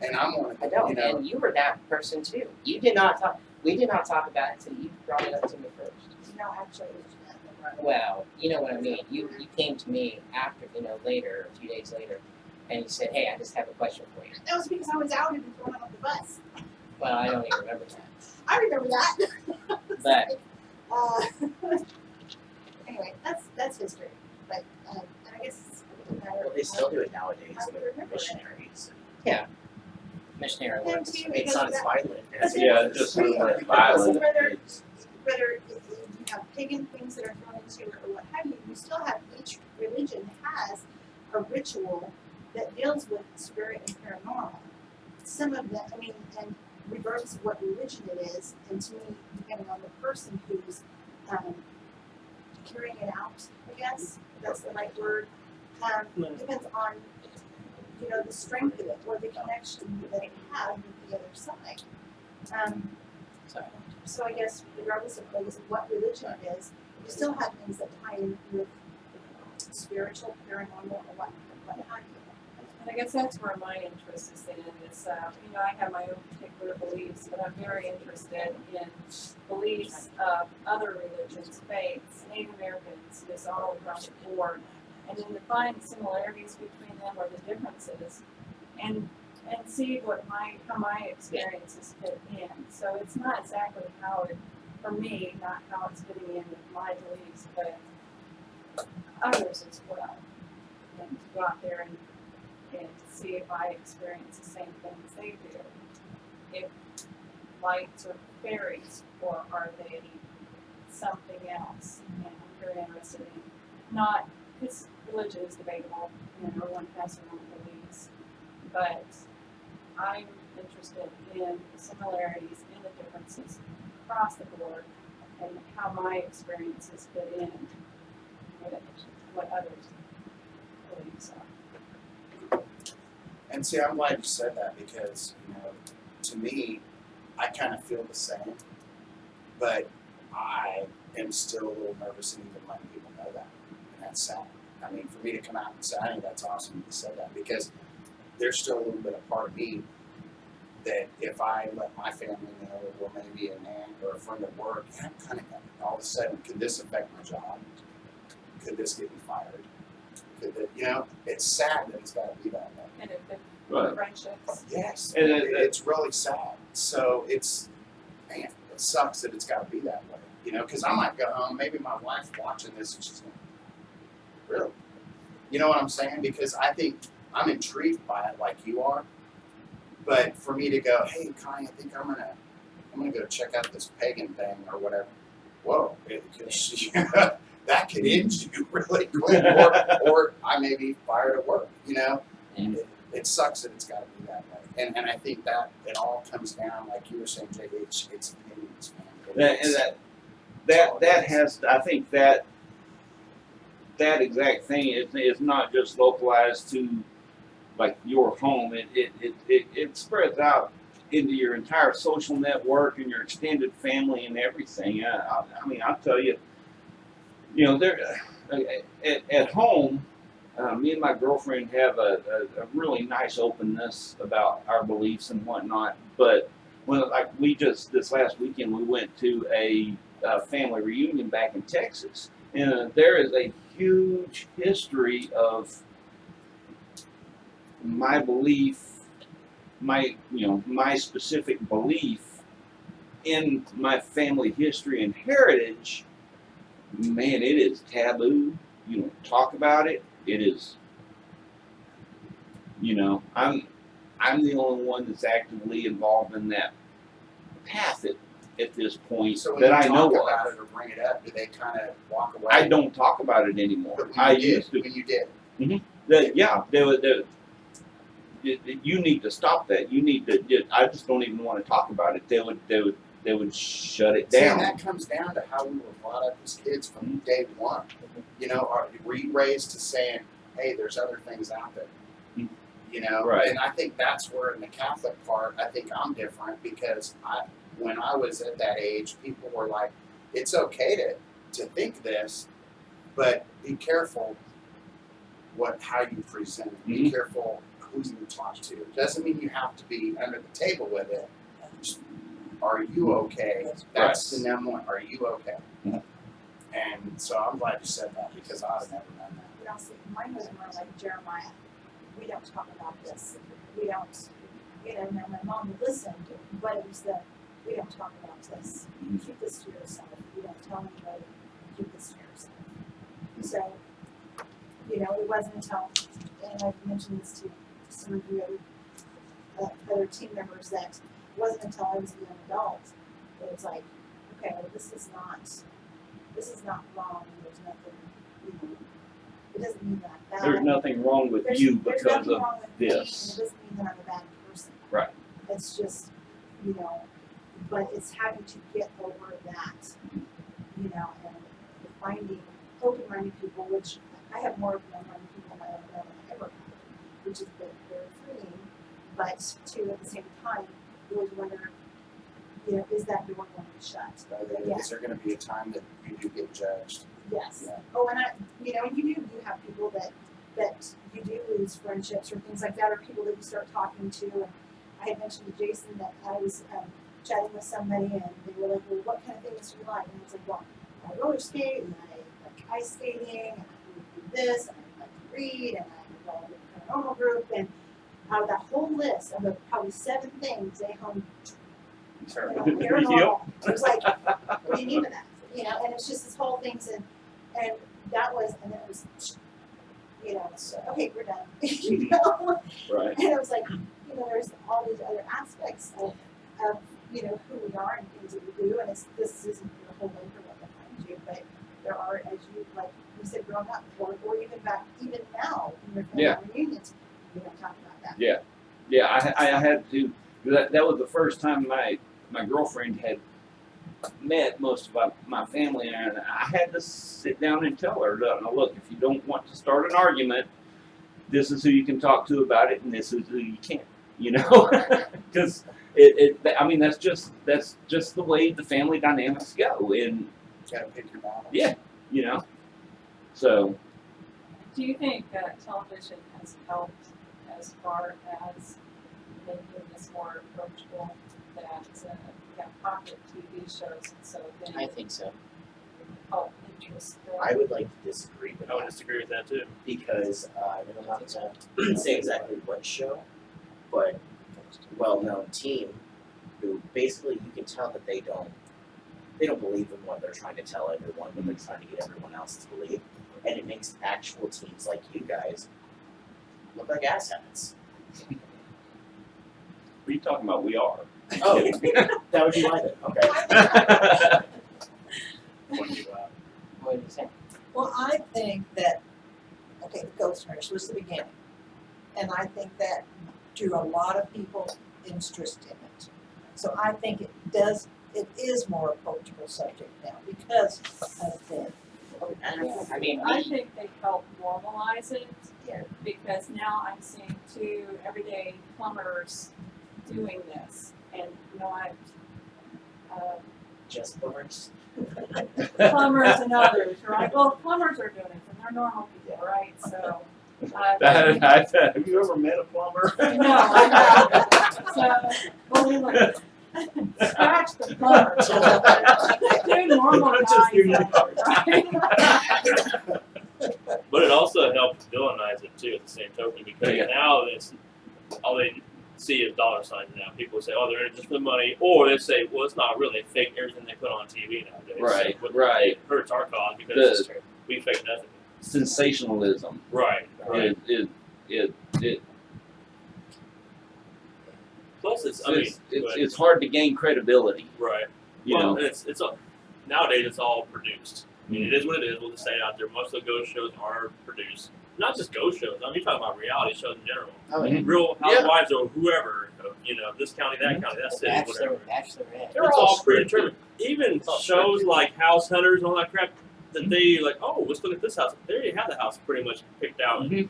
And I'm one of I them, don't. you know. And you were that person too. You did not talk. We did not talk about it until you brought it up to me first. No, actually, Well, you know what I mean. You came to me after, later, a few days later, and you said, "Hey, I just have a question for you." that was because I was outed and thrown off the bus. Well, I don't even remember that. I remember that. But Anyway, that's history. But and I guess it's a matter Well, of they still do it nowadays I would with remember it. missionaries. missionary And work. too, It's not as violent. But Yeah, it's just a little bit violent. whether you have pagan things that are thrown into it or what have you, you still have each religion has a ritual that deals with spirit and paranormal. Some of them, and regardless of what religion it is, and to me, depending on the person who's carrying it out, I guess that's the right word. Depends on the strength of it or the connection that it had with the other side. Sorry. So I guess regardless of what religion it is, you still have things that tie in with spiritual, paranormal, or what have you. And I guess that's where my interest is in, is, I have my own particular beliefs, but I'm very interested in beliefs of other religions, faiths, Native Americans, just all across the board, and then to find similarities between them or the differences, and see how my experiences fit in. So it's not exactly how it, for me, not how it's fitting in with my beliefs, but others as well. And to go out there and see if I experience the same things they do. If lights are fairies, or are they something else? And I'm very interested in, not, because religion is debatable, everyone has their own beliefs, but I'm interested in the similarities and the differences across the board and how my experiences fit in with what others' beliefs are. And see, I'm glad you said that because, to me, I kind of feel the same, but I am still a little nervous and even letting people know that, and that's sad. I mean, for me to come out and say, I think that's awesome you said that, because there's still a little bit of part of me that if I let my family know, or maybe an aunt or a friend at work, I'm kind of all of a sudden, could this affect my job? Could this get me fired? Could it, it's sad that it's got to be that way. And if Right. friendships. Yes, And it's really sad. So it sucks that it's got to be that way. Because I might go home, maybe my wife's watching this and she's going, really? You know what I'm saying? Because I think I'm intrigued by it like you are. But for me to go, hey, Connie, I think I'm gonna go check out this pagan thing or whatever. Whoa, that could end you really quick, or I may be fired at work, you know? Yeah. It sucks that it's gotta be that way. And I think that it all comes down, like you were saying, Jay, it's opinions, man. That has, I think that exact thing is not just localized to like your home. It spreads out into your entire social network and your extended family and everything. I mean, I'll tell you, you know, there at home, me and my girlfriend have a really nice openness about our beliefs and whatnot. But when like we just this last weekend we went to a family reunion back in Texas, and there is a huge history of my belief, my specific belief in my family history and heritage. Man, it is taboo. You don't talk about it. It is, I'm the only one that's actively involved in that path at this point So when that you I know talk about of. it or bring it up, do they kind of walk away? I don't talk about it anymore. But when I you did, used to. when you did. You need to stop that. You need to. I just don't even want to talk about it. They would shut it See, down. and that comes down to how we were brought up as kids from day one. You know, were you raised to saying, hey, there's other things out there? You know, Right. And I think that's where in the Catholic part, I think I'm different because when I was at that age, people were like, it's okay to think this, but be careful how you present it. Be careful who you talk to. Doesn't mean you have to be under the table with it. Are you okay? That's the number one. Are you okay? And so I'm glad you said that because I would have never done that. You know, see, mine was more like Jeremiah. We don't talk about this. We don't, now my mom would listen, but it was we don't talk about this. Keep this to yourself. You don't tell anybody. Keep this to yourself. So, it wasn't until, and I've mentioned this to some of you other team members, that it wasn't until I was a young adult that it's like, okay, well, this is not wrong. There's nothing, it doesn't mean that. There's nothing wrong with There's you nothing because of wrong with me, and this. it doesn't mean that I'm a bad person. Right. It's just, but it's having to get over that, and finding open-minded people, which I have more open-minded people in my own than I ever had, which is very freeing, but too, at the same time, you always wonder, is that door going to be shut? Is there going to be a time that you do get judged? Yes. Yeah. Oh, and you have people that you do lose friendships or things like that, or people that you start talking to. And I had mentioned to Jason that I was chatting with somebody, and they were like, "Well, what kind of things do you like?" And I was like, "Well, I roller skate, and I like ice skating, and I do this, and I like to read, and I'm involved in a paranormal group." And out of that whole list of probably 7 things, they hung paranormal. I was like, "What do you mean by that?" And it's just this whole thing, and that was, and then it was, so, okay, we're done. Right. And I was like, there's all these other aspects of who we are and things that we do, and this isn't your whole life or what defines you, but there are, as you, like you said, growing up, or even now, in your family reunions, we don't talk about that. Yeah. I had to. That was the first time my girlfriend had met most of my family, and I had to sit down and tell her, look, if you don't want to start an argument, this is who you can talk to about it, and this is who you can't. Because I mean, that's just the way the family dynamics go, and You gotta pick your battles. yeah, so. Do you think that television has helped as far as making this more approachable, that popular TV shows, and so then I think so. interest? I would like to disagree with I would that disagree with that too. because I'm not going to say exactly what show, but well-known team who basically you can tell that they don't believe in what they're trying to tell everyone, but they're trying to get everyone else to believe, and it makes actual teams like you guys look like asshats. What are you talking about? We are. Oh, that would be my thing. Okay. What did you say? Well, I think that, okay, the ghost nurse was the beginning. And I think that drew a lot of people's interest in it. So I think it is more approachable subject now because of that. Yeah, I mean, I think they help normalize it. Yeah. Because now I'm seeing two everyday plumbers doing this, and not Just plumbers. plumbers and others, right? Well, plumbers are doing it, and they're normal people, right? So. Have you ever met a plumber? No, I haven't. So, well, we look, scratch the plumbers. Two normal guys, right? But it also helps villainize it too at the same token because Yeah. now it's all they see is dollar signs now. People say, oh, they're in it just for the money, or they say, well, it's not really fake everything they put on TV nowadays. Right, So right. It hurts our cause because we fake nothing. Sensationalism. Right. Right. It Plus, it's hard to gain credibility. right. You Well, know. it's nowadays it's all produced. I mean, it is what it is. We'll just say it out there. Most of the ghost shows are produced. Not just ghost shows. I mean, you're talking about reality shows in general. oh yeah. Real Housewives or whoever. This county, that county, that city, whatever. Bachelorette. It's all predetermined. Even shows like House Hunters and all that crap that they like. Oh, let's look at this house. They already have the house pretty much picked out. Mhm.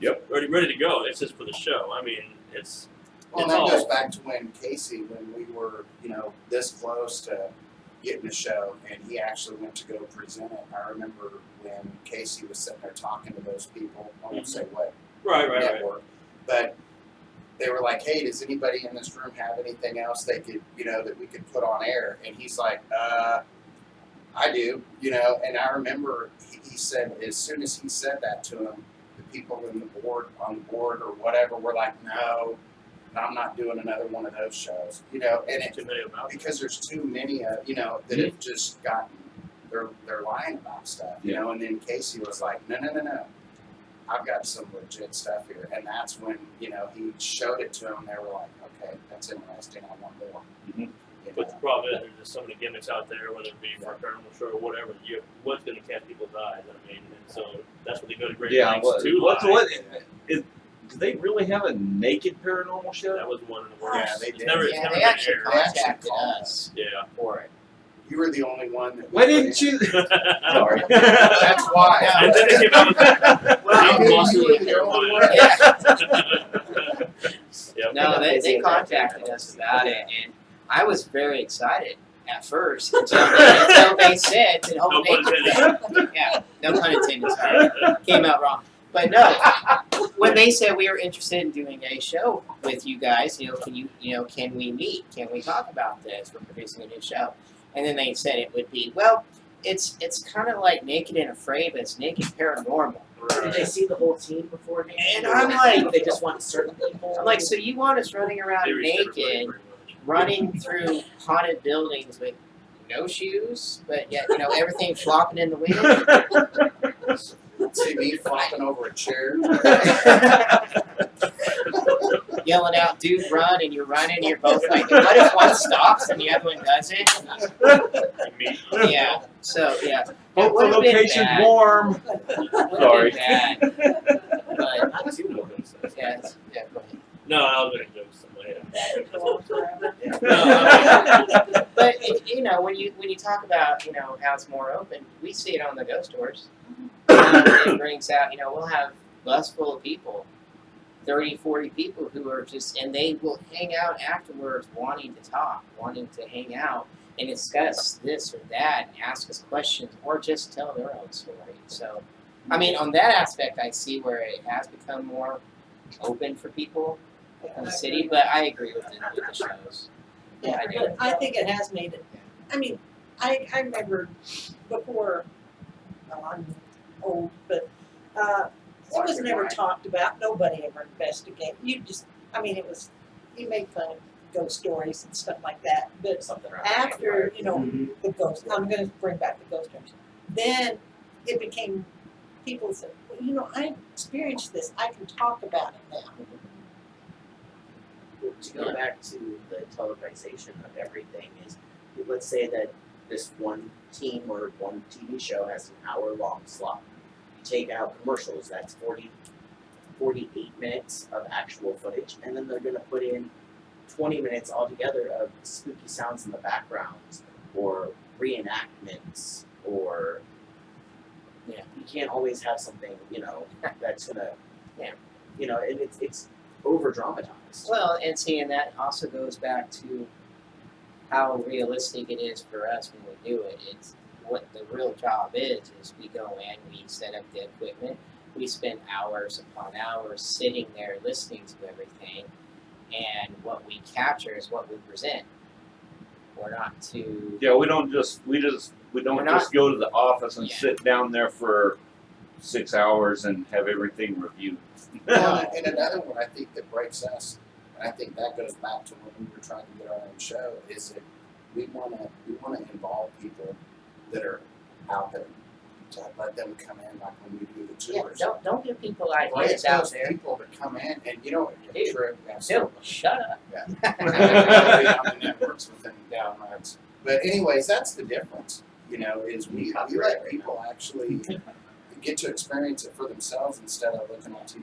Yep. Ready to go. It's just for the show. I mean, it's. Well, It's that all- goes back to when Casey, when we were, this close to getting a show, and he actually went to go present it. I remember when Casey was sitting there talking to those people. I won't say what Right. network, but they were like, "Hey, does anybody in this room have anything else they could, that we could put on air?" And he's like, "I do," And I remember he said, as soon as he said that to him, the people on the board or whatever were like, "No, I'm not doing another one of those shows," and Too many of them out there. because there's too many, that have just gotten, they're lying about stuff, and then Casey was like, no, I've got some legit stuff here, and that's when, he showed it to them, they were like, okay, that's interesting, I want more. Mhm. But the problem is, there's just so many gimmicks out there, whether it be for a paranormal show or whatever. What's going to catch people's eyes? I mean, and so that's what they go to great Yeah. lengths to What lie. do they really have a naked paranormal show? That was one of the worst. Yeah, they It's did. never, it's Yeah, never they been actually aired. contacted called us Yeah. for it. You were the only one that. Why didn't you? Sorry. That's why. And then they came out with Well, Deep Monster you with were the Carolina. only Yep. No, they contacted us about it, and I was very excited at first until they said the whole No pun naked thing. Yeah, no pun intended. Sorry, came out wrong. But no, when they said we were interested in doing a show with you guys, can we meet? Can we talk about this? We're producing a new show, and then they said it would be it's kind of like Naked and Afraid, but it's Naked Paranormal. Did they see the whole team beforehand? And I'm like- they just want certain people. I'm like, so you want us running around They reached everybody naked, pretty much. running through haunted buildings with no shoes, but yet everything flopping in the wind. See me flopping over a chair. Yelling out, "Dude, run!" and you're running. And you're both like, "What if one stops and the other one doesn't?" Yeah. So yeah, it Hope would the have been location's bad. warm. Would've Sorry. been bad. But Not too much. yeah, yeah. Go ahead. No, I was making jokes somewhere. But when you talk about how it's more open, we see it on the ghost tours. It brings out we'll have bus full of people, 30, 40 people who are and they will hang out afterwards, wanting to talk, wanting to hang out and discuss this or that, and ask us questions or just tell their own story. So, I mean, on that aspect, I see where it has become more open for people in the city. But I agree with the shows. Yeah, I do. but I think it has made it. I mean, I remember before. Well, I'm old, but it was never talked about. Nobody ever investigated. You made fun of ghost stories and stuff like that. But Something around after Mm-hmm. the ghost, I'm going to bring back the ghost stories. Then it became people said, well, I experienced this. I can talk about it now. To go back to the televisation of everything is, let's say that this one team or one TV show has an hour-long slot. You take out commercials, that's 48 minutes of actual footage, and then they're gonna put in 20 minutes altogether of spooky sounds in the background, or reenactments, or you can't always have something, that's gonna, and it's over dramatized. Well, and see, and that also goes back to how realistic it is for us when we do it. It's what the real job is we go in, we set up the equipment, we spend hours upon hours sitting there listening to everything, and what we capture is what we present. We're not too. Yeah, we don't just go to the office and Yeah. sit down there for 6 hours and have everything reviewed. Well, and another one I think that breaks us, and I think that goes back to when we were trying to get our own show, is that we wanna involve people that are out there, to let them come in, like when we do the Yeah, tours. don't give people Bring ideas out those there. people to come in, and Dude, true, Bill, absolutely. shut up. Yeah. On the networks within downloads. But anyways, that's the difference, is we let people actually get to experience it for themselves instead of looking on TV.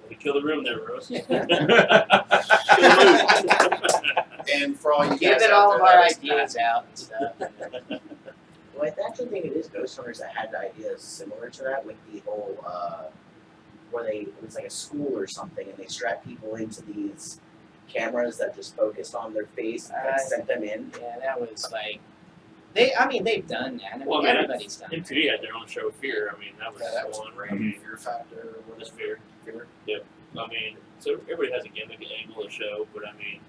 We kill the room there, Rose. And for all you Give guys it out all there of our that is ideas out and stuff. Well, I actually think it is Ghost Hunters that had ideas similar to that with the whole, where it was like a school or something, and they strapped people into these cameras that just focused on their face and sent them in. Yeah, that was like, they've done that. I mean, Well, I mean, everybody's done that. MTV had their own show, Fear. I mean, that was that was one. great. I mean, Fear Factor or just whatever. Fear. Yep. I mean, so everybody has a gimmick angle of show, but I mean,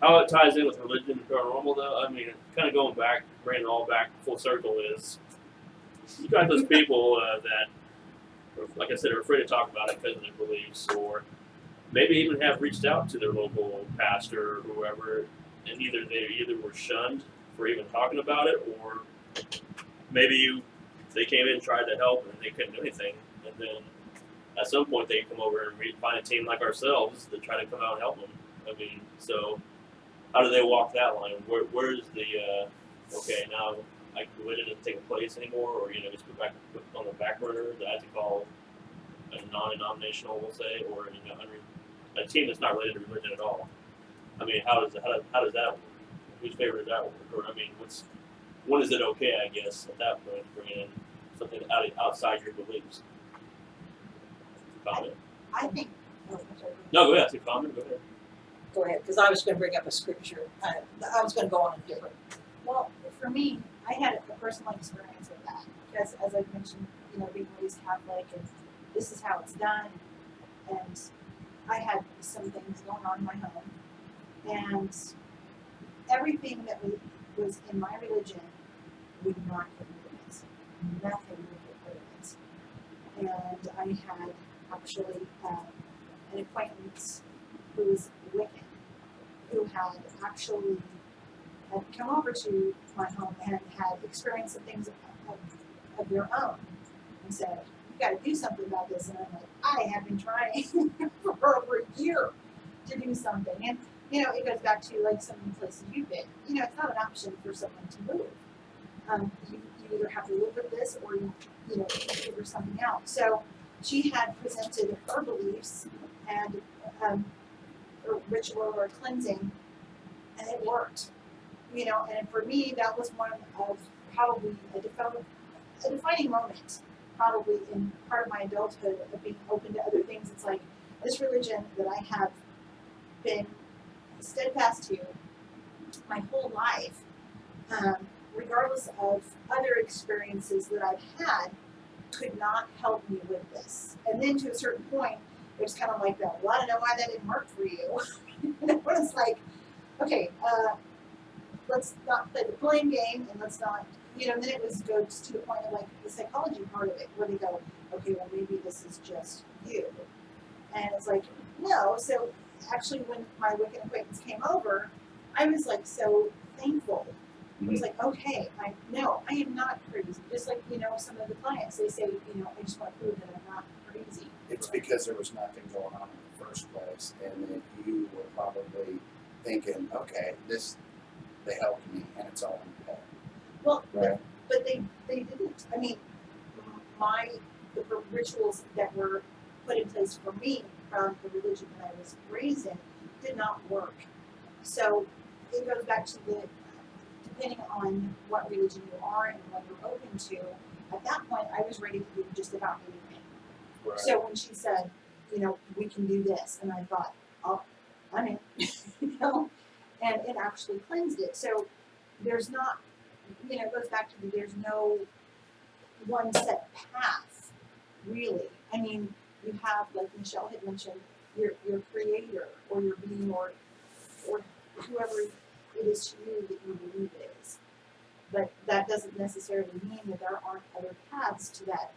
how it ties in with religion and paranormal, though, I mean, kind of going back, bringing it all back full circle is, you got those people that, like I said, are afraid to talk about it because of their beliefs, or maybe even have reached out to their local pastor or whoever, and they were shunned for even talking about it, or maybe they came in and tried to help and they couldn't do anything, and then at some point they come over and find a team like ourselves that try to come out and help them. I mean, so how do they walk that line? Where's the okay, now religion isn't taking place anymore, or just put on the back burner that I have to call a non-denominational, we'll say, or a team that's not related to religion at all. I mean, how does that work? Whose favor does that work? Or I mean, when is it okay? I guess at that point to bring in something outside your beliefs. Comment. I think, oh, I'm sorry. No, go ahead. Comment. Go ahead. Go ahead, because I was gonna bring up a scripture. I was gonna go on a different. Well, for me, I had a personal experience with that because, as I mentioned, being raised Catholic, and this is how it's done. And I had some things going on in my home, and everything that was in my religion would not get rid of it. Nothing would get rid of it. And I had actually an acquaintance who was Wiccan, who had actually come over to my home and had experienced some things of their own, and said, "You got to do something about this." And I'm like, I have been trying for over a year to do something, and it goes back to like some of the places you've been. It's not an option for someone to move. You either have to live with this, or you figure something out. So she had presented her beliefs and a ritual or a cleansing, and it worked. And for me, that was one of probably a defining moment, probably in part of my adulthood, of being open to other things. It's like this religion that I have been steadfast to my whole life, regardless of other experiences that I've had, could not help me with this. And then to a certain point, it was kind of like that. Well, I don't know why that didn't work for you. It's like, okay, let's not play the blame game, and let's not, and then it goes to the point of like the psychology part of it, where they go, okay, well maybe this is just you. And it's like, no. So actually, when my Wiccan acquaintance came over, I was like so thankful. It was like, okay, I am not crazy. Just like, some of the clients, they say, I just want to prove that I'm not crazy. It's because there was nothing going on in the first place, and that you were probably thinking, okay, they helped me, and it's all in the head. Well, Right. but they didn't. I mean, the rituals that were put in place for me from the religion that I was raised in did not work. So it goes back to depending on what religion you are and what you're open to. At that point, I was ready to do just about anything. Right. So when she said, we can do this, and I thought, oh, I'm in, and it actually cleansed it. So there's not, it goes back to there's no one set path, really. I mean, you have, like Michelle had mentioned, your creator or your being or whoever it is to you that you believe it is. But that doesn't necessarily mean that there aren't other paths to that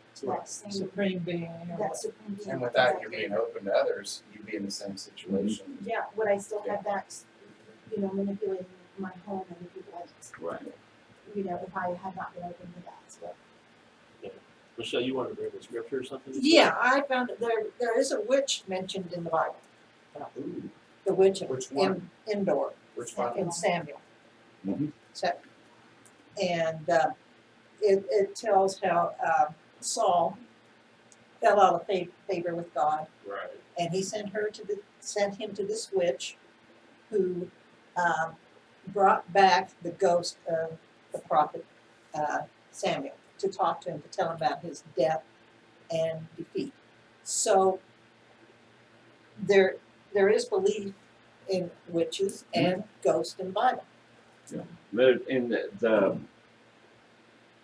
same Supreme being. that supreme being. And without you Exactly. being open to others, you'd be in the same situation. Yeah, would I still have that, manipulating my home and the people in it? Right. If I had not been open to that. So. Michelle, you wanted to bring the scripture or something? Yeah, I found that there is a witch mentioned in the Bible. Ooh, The witch of Which one? Endor which one? in Samuel. Mhm. So, and it tells how Saul fell out of favor with God, Right. and he sent him to this witch, who brought back the ghost of the prophet Samuel to talk to him, to tell him about his death and defeat. So there is belief in witches and ghosts in the Bible. But in the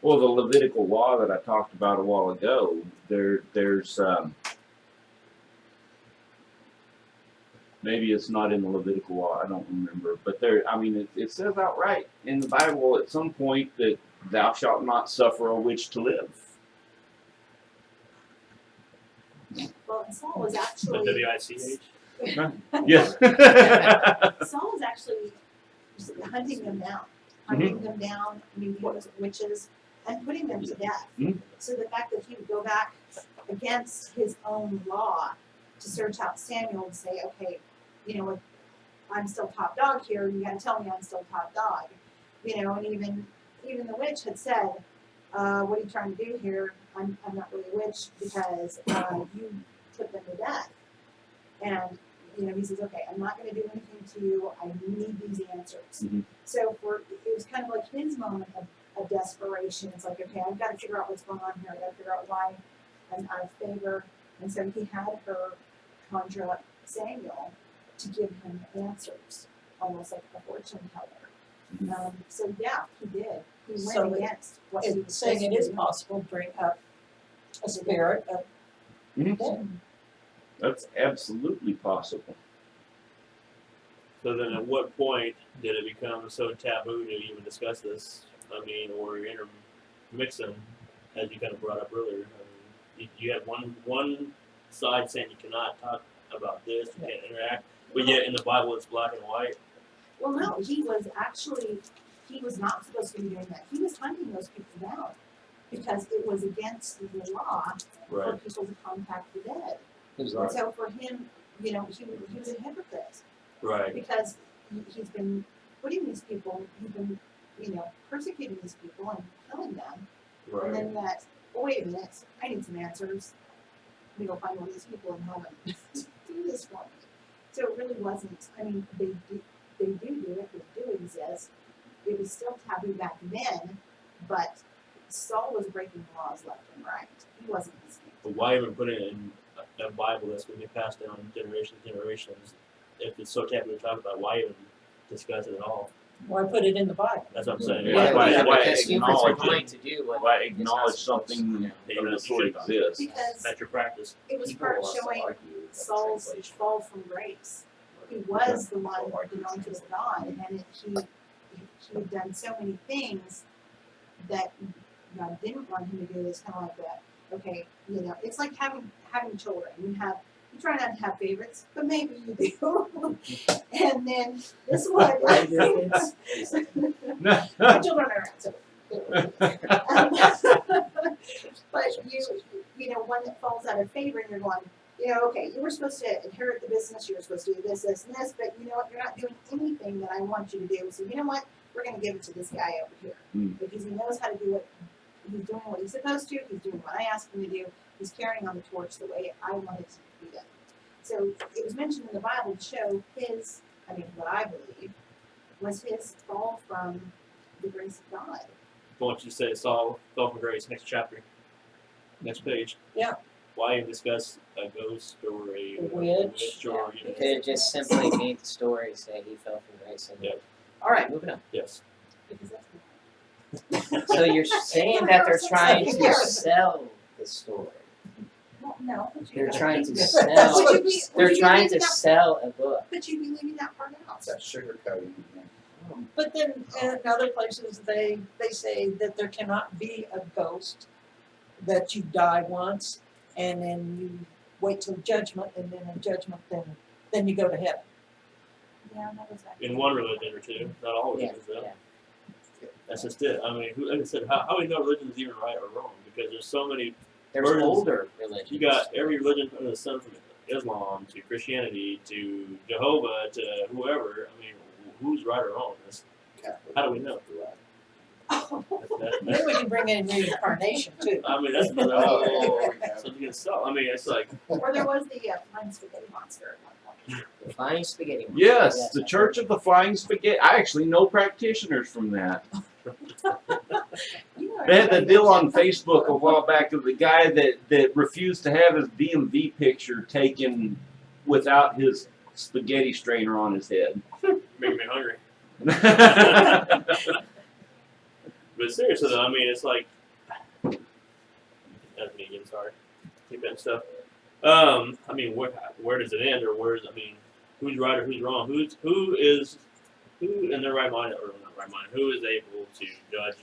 Levitical law that I talked about a while ago, there's maybe it's not in the Levitical law, I don't remember, but it says outright in the Bible at some point that thou shalt not suffer a witch to live. Well, and Saul was The actually WICH? Yes. Saul was actually hunting them down, mediums, witches, and putting them to death. Mhm. So the fact that he would go back against his own law to search out Samuel and say, okay, I'm still top dog here. You got to tell me I'm still top dog. And even the witch had said, what are you trying to do here? I'm not really a witch because you put them to death. And he says, okay, I'm not going to do anything to you. I need these answers. Mhm. So it was kind of like his moment of desperation. It's like, okay, I've got to figure out what's going on here. I've got to figure out why I'm out of favor. And so he had her conjure up Samuel to give him answers, almost like a fortune teller. So yeah, he did. He went So against what he was It's saying it supposed is to do. possible to bring up a spirit of Mhm. death. That's absolutely possible. So then at what point did it become so taboo to even discuss this? Or intermix them, as you kind of brought up earlier. You have one side saying you cannot talk about this, you can't interact, but yet in the Bible it's black and white. Well, no, he was not supposed to be doing that. He was hunting those people down because it was against the law for people to contact the dead. And so for him, he was a hypocrite. Right. Because he's been putting these people, he's been, persecuting these people and killing them. And Right. then yet, oh, wait a minute, I need some answers. Let me go find one of these people in heaven to do this for me. So it really wasn't, they do it, they do exist. It was still taboo back then, but Saul was breaking laws left and right. He wasn't listening. But why even put it in a Bible that's going to be passed down generations and generations? If it's so taboo to talk about, why even discuss it at all? Why put it in the Bible? That's what I'm saying. Yeah, why because humans are acknowledge going it? to do what Why is not acknowledge supposed to, something of the sort exists? Because That's your practice. it was part showing Saul's fall from grace. He was the one anointed of God, and he had done so many things that God didn't want him to do. It's kind of like that. Okay, it's like having children. You try not to have favorites, but maybe you do. And then this one, my children are around, so. But one that falls out of favor, and you're going, you know, okay, you were supposed to inherit the business, you were supposed to do this, this, and this, but you know what, you're not doing anything that I want you to do. So you know what, we're gonna give it to this guy over here. Because he knows how to do it, he's doing what he's supposed to, he's doing what I asked him to do, he's carrying on the torch the way I want it to be done. So it was mentioned in the Bible to show his, I mean, what I believe, was his fall from the grace of God. Once you say Saul fell from grace, next chapter, next page. Yeah. Why you discuss a ghost or a witch. or You could have just simply made the story say he fell from grace. And Yeah. All right, moving on. yes. Because that's So you're saying that they're trying to sell the story. well, no. But They're you, trying to would sell. you be, They're would you trying be to leaving that, sell a book. but you'd be leaving that part out. It's that sugarcoating. But then in other places, they say that there cannot be a ghost, that you die once, and then you wait till judgment, and then in judgment, then you go to heaven. Yeah, that was that. In one religion or two, not all Yeah, religions. though. yeah. That's just it. I mean, like I said, how do we know religion is even right or wrong? Because there's so many. There's Versions. older religions. You got every religion under the sun, from Islam to Christianity to Jehovah to whoever. I mean, who's right or wrong in this? How do we know? Then we can bring in reincarnation too. I mean, that's another whole something in itself. I mean, it's like Or there was the flying spaghetti monster at one point. The Flying Spaghetti Monster. Yes, the Church of the Flying Spaghetti. I actually know practitioners from that. You know They had the everybody deal knows on that. Facebook a while back of the guy that refused to have his DMV picture taken without his spaghetti strainer on his head. making me hungry. But seriously though, I mean, it's like that's me again. Sorry, keep that stuff. I mean, where does it end, or who's right or who's wrong? Who in their right mind, or not right mind? Who is able to judge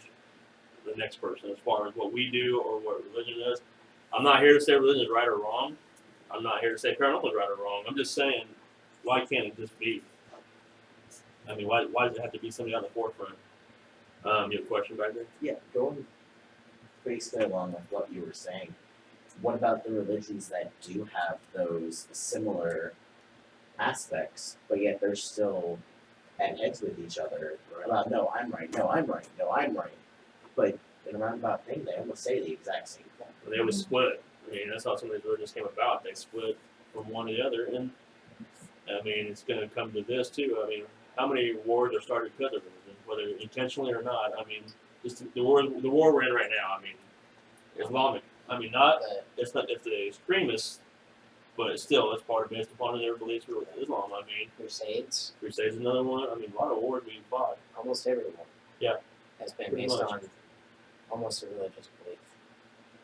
the next person as far as what we do or what religion does? I'm not here to say religion is right or wrong. I'm not here to say paranormal is right or wrong. I'm just saying, why can't it just be? I mean, why does it have to be somebody on the forefront? You have a question back there? Yeah, going basically along with what you were saying, what about the religions that do have those similar aspects, but yet they're still at heads with each other about, no, I'm right, no, I'm right, no, I'm right. But in a roundabout thing, they almost say the exact same thing. They would split. I mean, that's how some of these religions came about. They split from one to the other, and I mean, it's going to come to this too. I mean, how many wars are started because of religion, whether intentionally or not? I mean, just the war we're in right now. I mean, Islamic. I mean, it's the extremists, but it's part based upon their beliefs with Islam. I mean, Crusades. Crusades is another one. I mean, a lot of wars being fought. Almost everyone. Yeah. Has been Pretty based much. on almost a religious belief.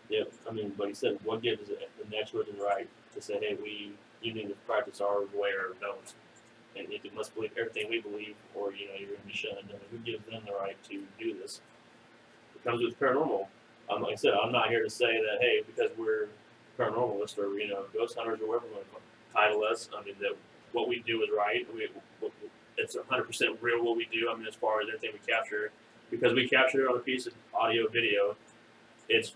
Yep. I mean, but he said, what gives the next religion the right to say, hey, you need to practice our way or don't, and you must believe everything we believe, or you're going to be shunned. I mean, who gives them the right to do this? It comes with paranormal. Like I said, I'm not here to say that, hey, because we're paranormalists or ghost hunters or whatever we want to title us. I mean, that what we do is right. It's 100% real what we do. I mean, as far as everything we capture, because we capture it on a piece of audio, video, it's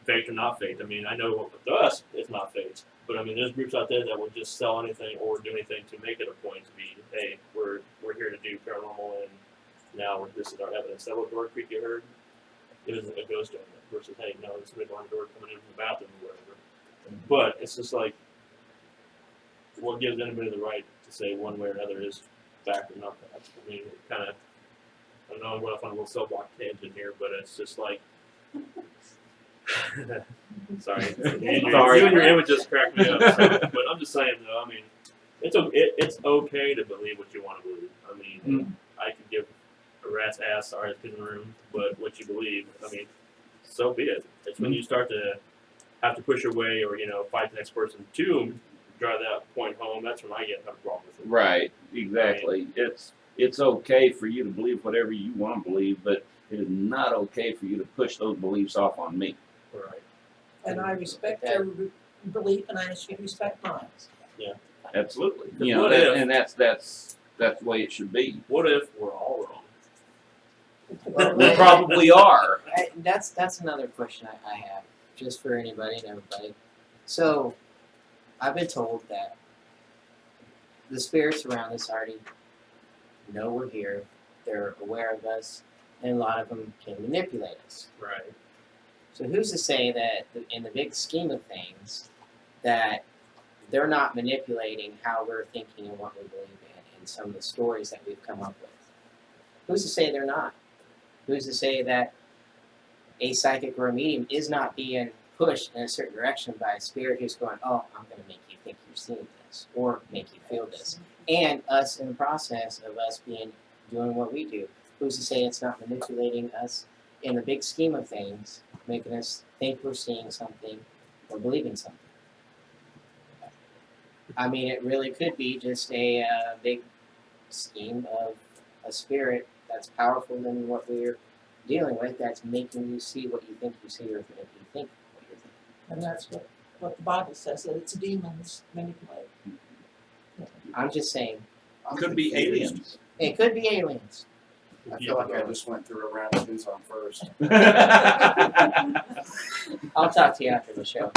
faked or not faked. I mean, I know with us, it's not faked. But I mean, there's groups out there that will just sell anything or do anything to make it a point to be, hey, we're here to do paranormal, and now this is our evidence. That what Door Creek you heard? It was a ghost doing it versus, hey, no, it's somebody behind the door coming in from the bathroom or whatever. But it's just like, what gives anybody the right to say one way or another is fact or not fact? I mean, it kind of, I know I'm going off on a little soapbox tangent here, but it's just like, sorry, you and your images crack me up. So, but I'm just saying though, I mean, it's okay to believe what you want to believe. I mean, I could give a rat's ass, sorry, it's in the room, but what you believe, I mean, so be it. It's when you start to have to push your way or fight the next person to drive that point home. That's when I get a problem with it. Right, exactly. It's okay for you to believe whatever you want to believe, but it is not okay for you to push those beliefs off on me. Right. And I respect your belief, and I ask you to respect mine. Absolutely. What if- and that's the way it should be. What if we're all wrong? We probably are. That's another question I have, just for anybody and everybody. So, I've been told that the spirits around us already know we're here. They're aware of us, and a lot of them can manipulate us. Right. So who's to say that in the big scheme of things, that they're not manipulating how we're thinking and what we believe in, and some of the stories that we've come up with? Who's to say they're not? Who's to say that a psychic or a medium is not being pushed in a certain direction by a spirit who's going, oh, I'm going to make you think you're seeing this, or make you feel this, and us in the process of us doing what we do. Who's to say it's not manipulating us in the big scheme of things, making us think we're seeing something or believing something? I mean, it really could be just a big scheme of a spirit that's powerful than what we're dealing with, that's making you see what you think you see, or making you think what you're thinking. And that's what the Bible says, that it's demons manipulate. I'm just saying, I'm Could be confused. aliens. it could be aliens. I feel like I just went through a round of who's on first. I'll talk to you after the show.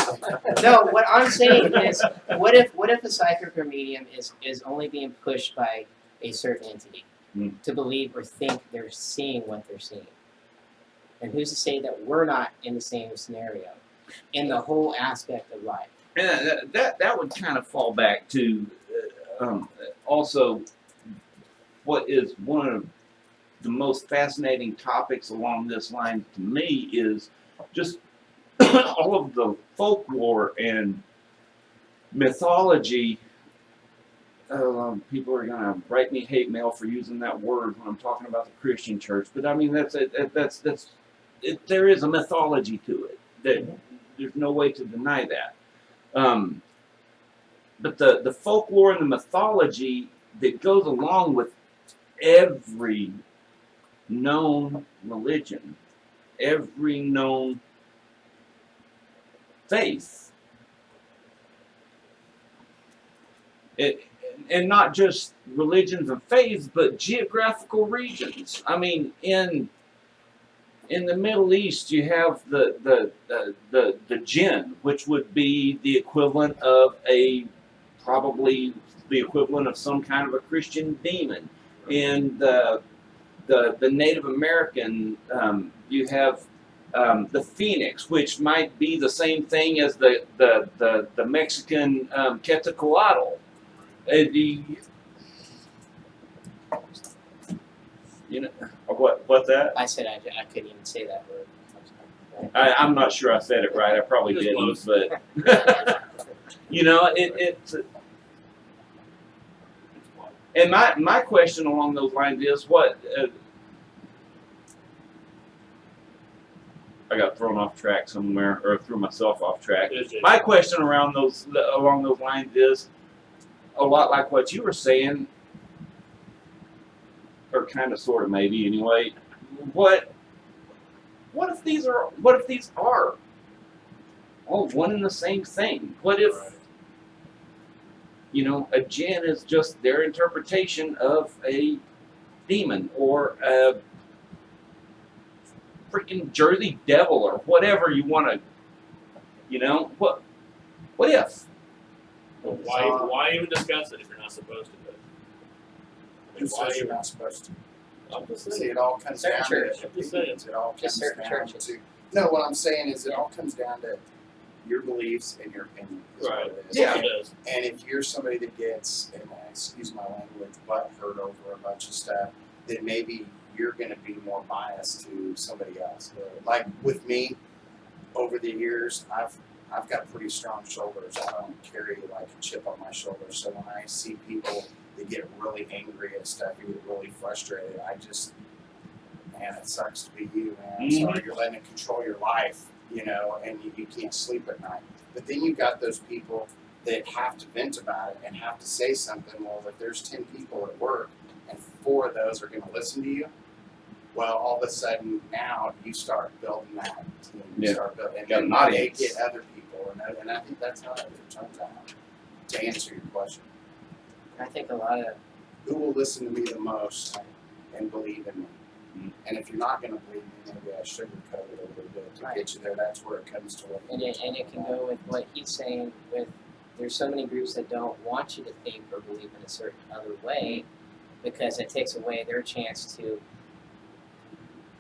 No, what I'm saying is, what if a psychic or medium is only being pushed by a certain entity to believe or think they're seeing what they're seeing? And who's to say that we're not in the same scenario in the whole aspect of life? And that would kind of fall back to also what is one of the most fascinating topics along this line to me is just all of the folklore and mythology. People are gonna write me hate mail for using that word when I'm talking about the Christian church, but I mean there is a mythology to it. There's no way to deny that. But the folklore and the mythology that goes along with every known religion, every known faith, and not just religions and faiths, but geographical regions. I mean, in the Middle East, you have the jinn, which would be the equivalent of probably the equivalent of some kind of a Christian demon. In the Native American, you have the phoenix, which might be the same thing as the Mexican Quetzalcoatl. You know what's that? I said I couldn't even say that word. I'm not sure I said it right. I probably It was didn't, but you know, it's. And my question along those lines is what. I got thrown off track somewhere, or threw myself off track. My question along those lines is a lot like what you were saying, or kind of, sort of, maybe anyway. What if these are all one and the same thing? What if a jinn is just their interpretation of a demon, or a freaking Jersey Devil, or whatever you want to, what if? Why even discuss it if you're not supposed to? Who says you're not supposed to? I'm just See, saying. it all comes Certain down church. to Just saying. opinions. It all Just comes certain down churches. to. No, what I'm saying is it all comes down to your beliefs and your opinion. Is Right. What it is. Yeah. It does. And if you're somebody that gets, and excuse my language, butt hurt over a bunch of stuff, then maybe you're going to be more biased to somebody else. Like with me, over the years, I've got pretty strong shoulders. I don't carry like a chip on my shoulder. So when I see people that get really angry at stuff, you get really frustrated, man, it sucks to be you, man. I'm sorry you're letting it control your life, and you can't sleep at night. But then you've got those people that have to vent about it and have to say something. Well, if there's 10 people at work and 4 of those are going to listen to you, well, all of a sudden now you start building that team. You start building, and Got an then they audience. get other people, and I think that's how it turns out. To answer your question, I think a lot of who will listen to me the most and believe in me? And if you're not going to believe me, maybe I sugarcoat it a little bit to get you there. That's where it comes to what. and it can go with what he's saying with there's so many groups that don't want you to think or believe in a certain other way because it takes away their chance to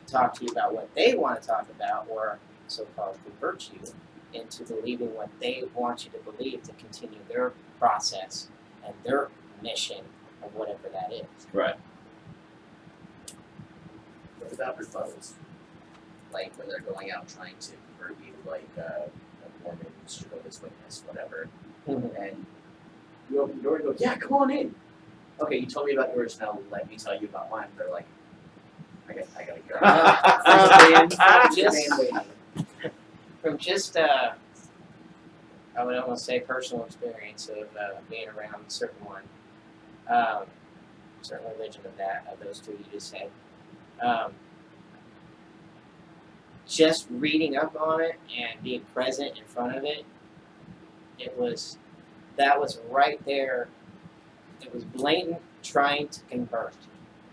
talk to you about what they want to talk about or so-called convert you into believing what they want you to believe to continue their process and their mission of whatever that is. Right. What about rebuttals? Like when they're going out trying to convert you, like a Mormon, Jehovah's Witness, whatever, and you open the door and go, yeah, come on in. Okay, you told me about yours, now let me tell you about mine. They're like, I gotta get out. From just I would almost say personal experience of being around a certain one, certain religion of those two you just said. Just reading up on it and being present in front of it, that was right there. It was blatant trying to convert.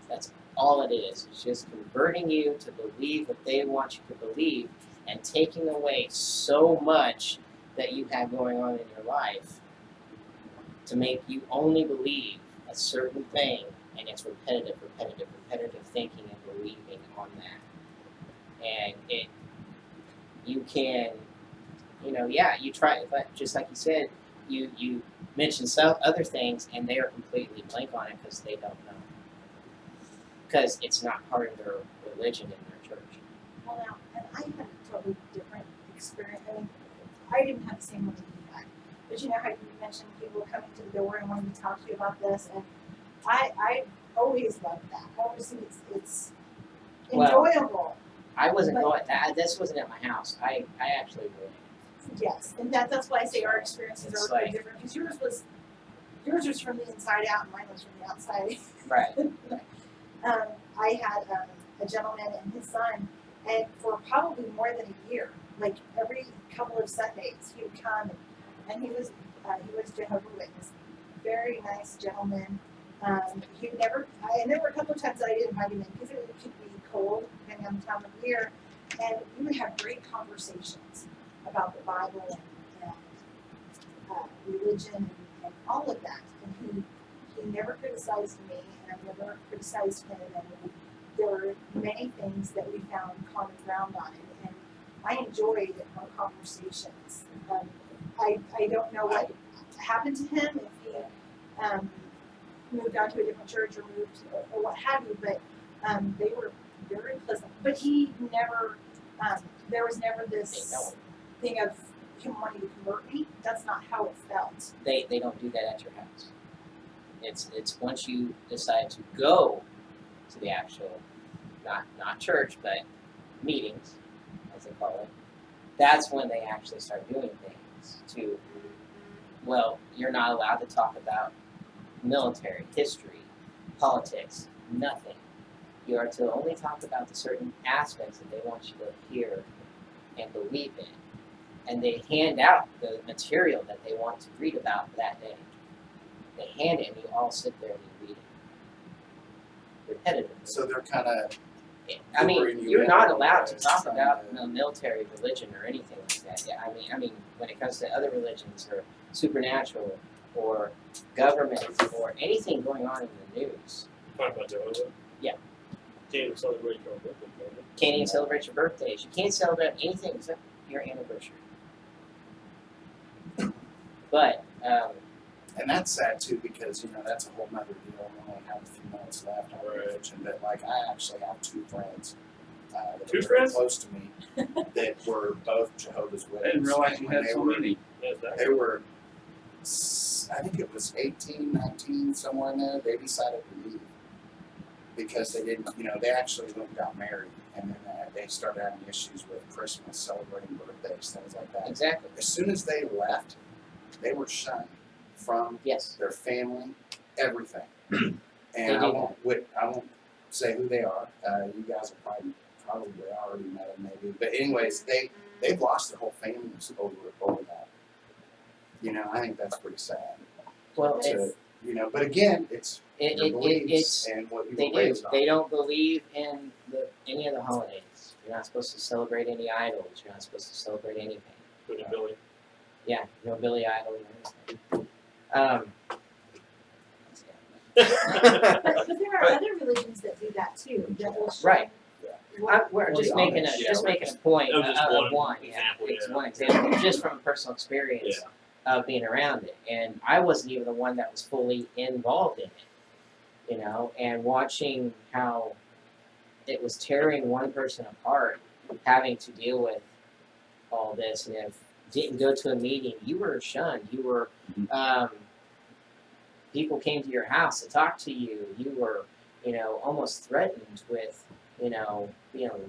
That's all it is. It's just converting you to believe what they want you to believe and taking away so much that you have going on in your life to make you only believe a certain thing, and it's repetitive thinking and believing on that. And you can, you try, but just like you said, you mention some other things and they are completely blank on it because they don't know. Because it's not part of their religion in their church. Well, now, and I had a totally different experience. I mean, I didn't have the same one that you had. But you know how you mentioned people coming to the door and wanting to talk to you about this, and I always loved that. I always think it's enjoyable. I wasn't going. This wasn't at my house. I actually would. Yes, and that's why I say our experiences It's are very like- different. Because yours was from the inside out, and mine was from the outside. Right. I had a gentleman and his son, and for probably more than a year, like every couple of Sundays, he would come, and he was Jehovah's Witness, very nice gentleman. He would never, and there were a couple of times that I didn't invite him in because it could be cold depending on the time of year, and we would have great conversations about the Bible and religion and all of that. And he never criticized me, and I never criticized him. And there were many things that we found common ground on it, and I enjoyed our conversations. I don't know what happened to him, if he moved on to a different church or moved or what have you, but they were very pleasant. But he never, there was never this thing of him wanting to convert me. That's not how it felt. They don't do that at your house. It's once you decide to go to the actual, not church, but meetings, as they call it, that's when they actually start doing things to, well, you're not allowed to talk about military, history, politics, nothing. You are to only talk about the certain aspects that they want you to hear and believe in. And they hand out the material that they want to read about that day. They hand it and you all sit there and you read it. Repetitively. So they're kind of. I mean, luring you you're in not a allowed to way, talk trying about to- no military religion or anything like that. Yeah, I mean, when it comes to other religions or supernatural or government or anything going on in the news, Talking about Jehovah. Yeah. Can't even celebrate your own birthday, can you? can't even celebrate your birthdays. You can't celebrate anything except your anniversary. But And that's sad too, because that's a whole nother deal. We only have a few minutes left. I already mentioned that, like, I actually have two friends that Two are very friends? close to me that were both Jehovah's I Witnesses. didn't realize you When had they so were- many. Yeah, exactly. They were, I think it was 18, 19, somewhere in there. They decided to leave because they didn't, they actually went and got married, and then they started having issues with Christmas, celebrating birthdays, things like that. exactly, As soon as they left, they were shunned from yes, their family, everything. They And do I won't say who they are. You guys have probably already met them, maybe. But anyways, they've lost their whole families over that. I think that's pretty sad. well, But again, it's your it's beliefs and what you they were do. raised on. They don't believe in any of the holidays. You're not supposed to celebrate any idols. You're not supposed to celebrate anything. Including Billy. Yeah, no Billy Idol or anything. Um, But there are other religions that do that too, that will show. Right. what- we're Well, just the making Amish, a yeah, just we're making a just- point That was just of one one. example, It's yeah. one example, just from personal experience of being around it. And I wasn't even the one that was fully involved in it, you know, and watching how it was tearing one person apart, having to deal with all this, and if you didn't go to a meeting, you were shunned. You were people came to your house to talk to you. You were, you know, almost threatened with,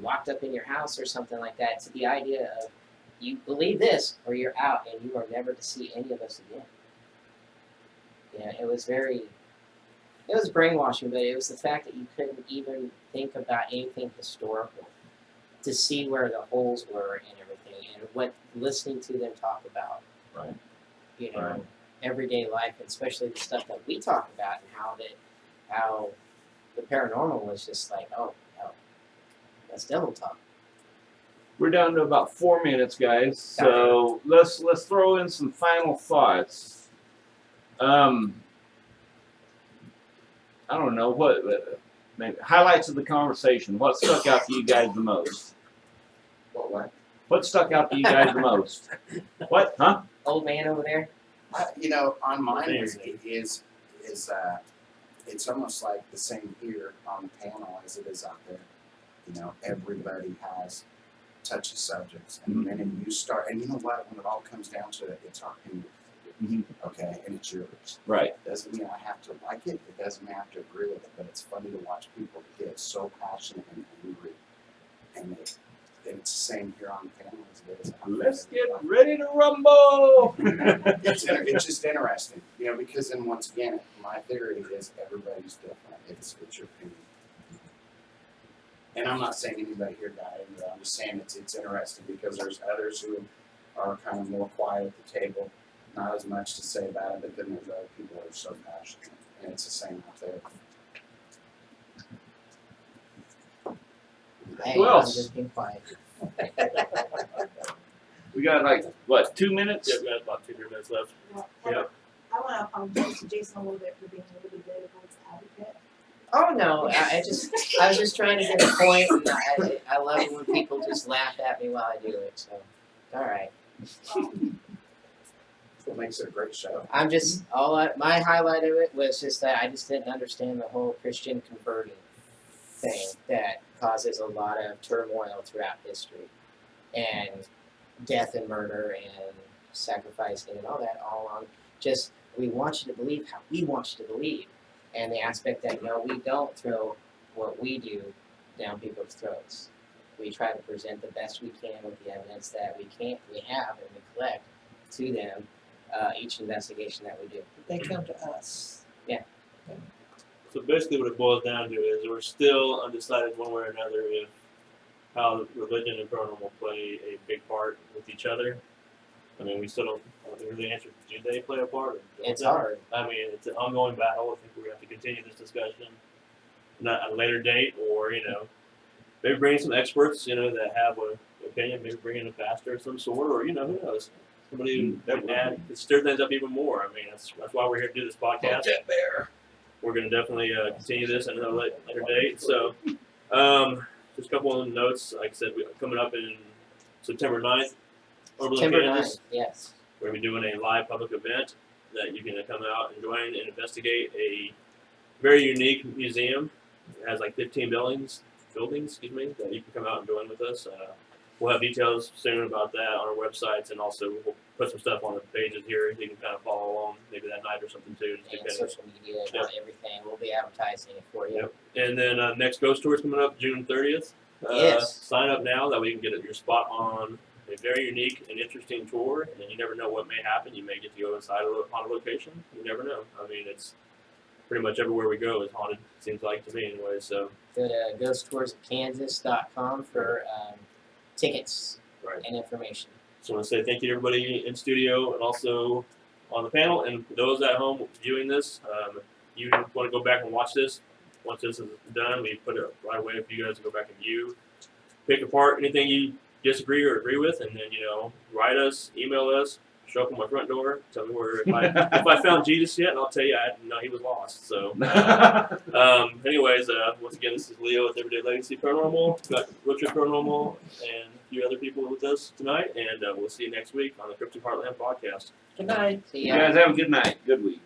locked up in your house or something like that. To the idea of you believe this or you're out, and you are never to see any of us again. Yeah, it was brainwashing, but it was the fact that you couldn't even think about anything historical to see where the holes were and everything, and what listening to them talk about. Right. You know, Right. everyday life, and especially the stuff that we talk about, and how the paranormal was just like, oh, no, that's devil talk. We're down to about 4 minutes, guys. So let's throw in some final thoughts. I don't know what maybe highlights of the conversation. What stuck out to you guys the most? What? What stuck out to you guys the most? What? Huh? Old man over there. On mine There. is it's almost like the same here on the panel as it is out there. You know, everybody has touchy subjects, and the minute you start, and you know what? When it all comes down to it, it's our opinion. Okay, and it's yours. Right. Doesn't mean I have to like it. It doesn't mean I have to agree with it. But it's funny to watch people get so passionate and angry, and it's the same here on the panel as it is. Let's get ready to rumble. It's just interesting, you know, because then once again, my theory is everybody's different. It's your opinion. And I'm not saying anybody here got into it. I'm just saying it's interesting because there's others who are kind of more quiet at the table, not as much to say about it, but then there's other people that are so passionate, and it's the same out there. Hey, Who I'm else? just being quiet. We got like what, 2 minutes? Yeah, we got about 2 minutes left. I want to apologize to Jason a little bit for being a little bit devil's advocate. Oh no, I was just trying to get a point, and I love it when people just laugh at me while I do it. So, all right. What makes it a great show. I'm just my highlight of it was just that I just didn't understand the whole Christian converting thing that causes a lot of turmoil throughout history, and death and murder and sacrificing and all that, all on just we want you to believe how we want you to believe, and the aspect that no, we don't throw what we do down people's throats. We try to present the best we can with the evidence that we have and we collect to them. Each investigation that we do. They come to us. So basically what it boils down to is we're still undecided one way or another if how religion and paranormal play a big part with each other. I mean, we still don't really answer, do they play a part? Or It's don't? hard. I mean, it's an ongoing battle. I think we're going to have to continue this discussion at a later date, or, maybe bring in some experts, that have an opinion, maybe bring in a pastor of some sort, or, who knows? Somebody who can add, stir things up even more. I mean, that's why we're here to do this podcast. Bear. We're going to definitely continue this at another later date. So, just a couple of notes. Like I said, coming up in September 9th, Overland, September 9th, Kansas. yes. We're going to be doing a live public event that you can come out and join and investigate a very unique museum. It has like 15 buildings, that you can come out and join with us. We'll have details soon about that on our websites, and also we'll put some stuff on the pages here. You can kind of follow along maybe that night or something too. Just And depending. social media and everything. We'll be advertising it for you. Yep. And then next ghost tour is coming up June 30th. Yes. Sign up now that we can get your spot on a very unique and interesting tour. And you never know what may happen. You may get to go inside a haunted location. You never know. I mean, it's pretty much everywhere we go is haunted. Seems like to me anyway. So Go to ghosttoursofkansas.com for tickets right. and information. So I want to say thank you to everybody in studio and also on the panel, and those at home viewing this. You want to go back and watch this. Once this is done, we put it right away for you guys to go back and view. Pick apart anything you disagree or agree with, and then write us, email us, show up on my front door, tell me where if I found Jesus yet, and I'll tell you I didn't know he was lost. So, anyways, once again, this is Leo with Everyday Legacy Paranormal. We've got Richard Paranormal and a few other people with us tonight, and we'll see you next week on the Cryptic Heartland podcast. Good night. See You ya. guys have a good night. Good week.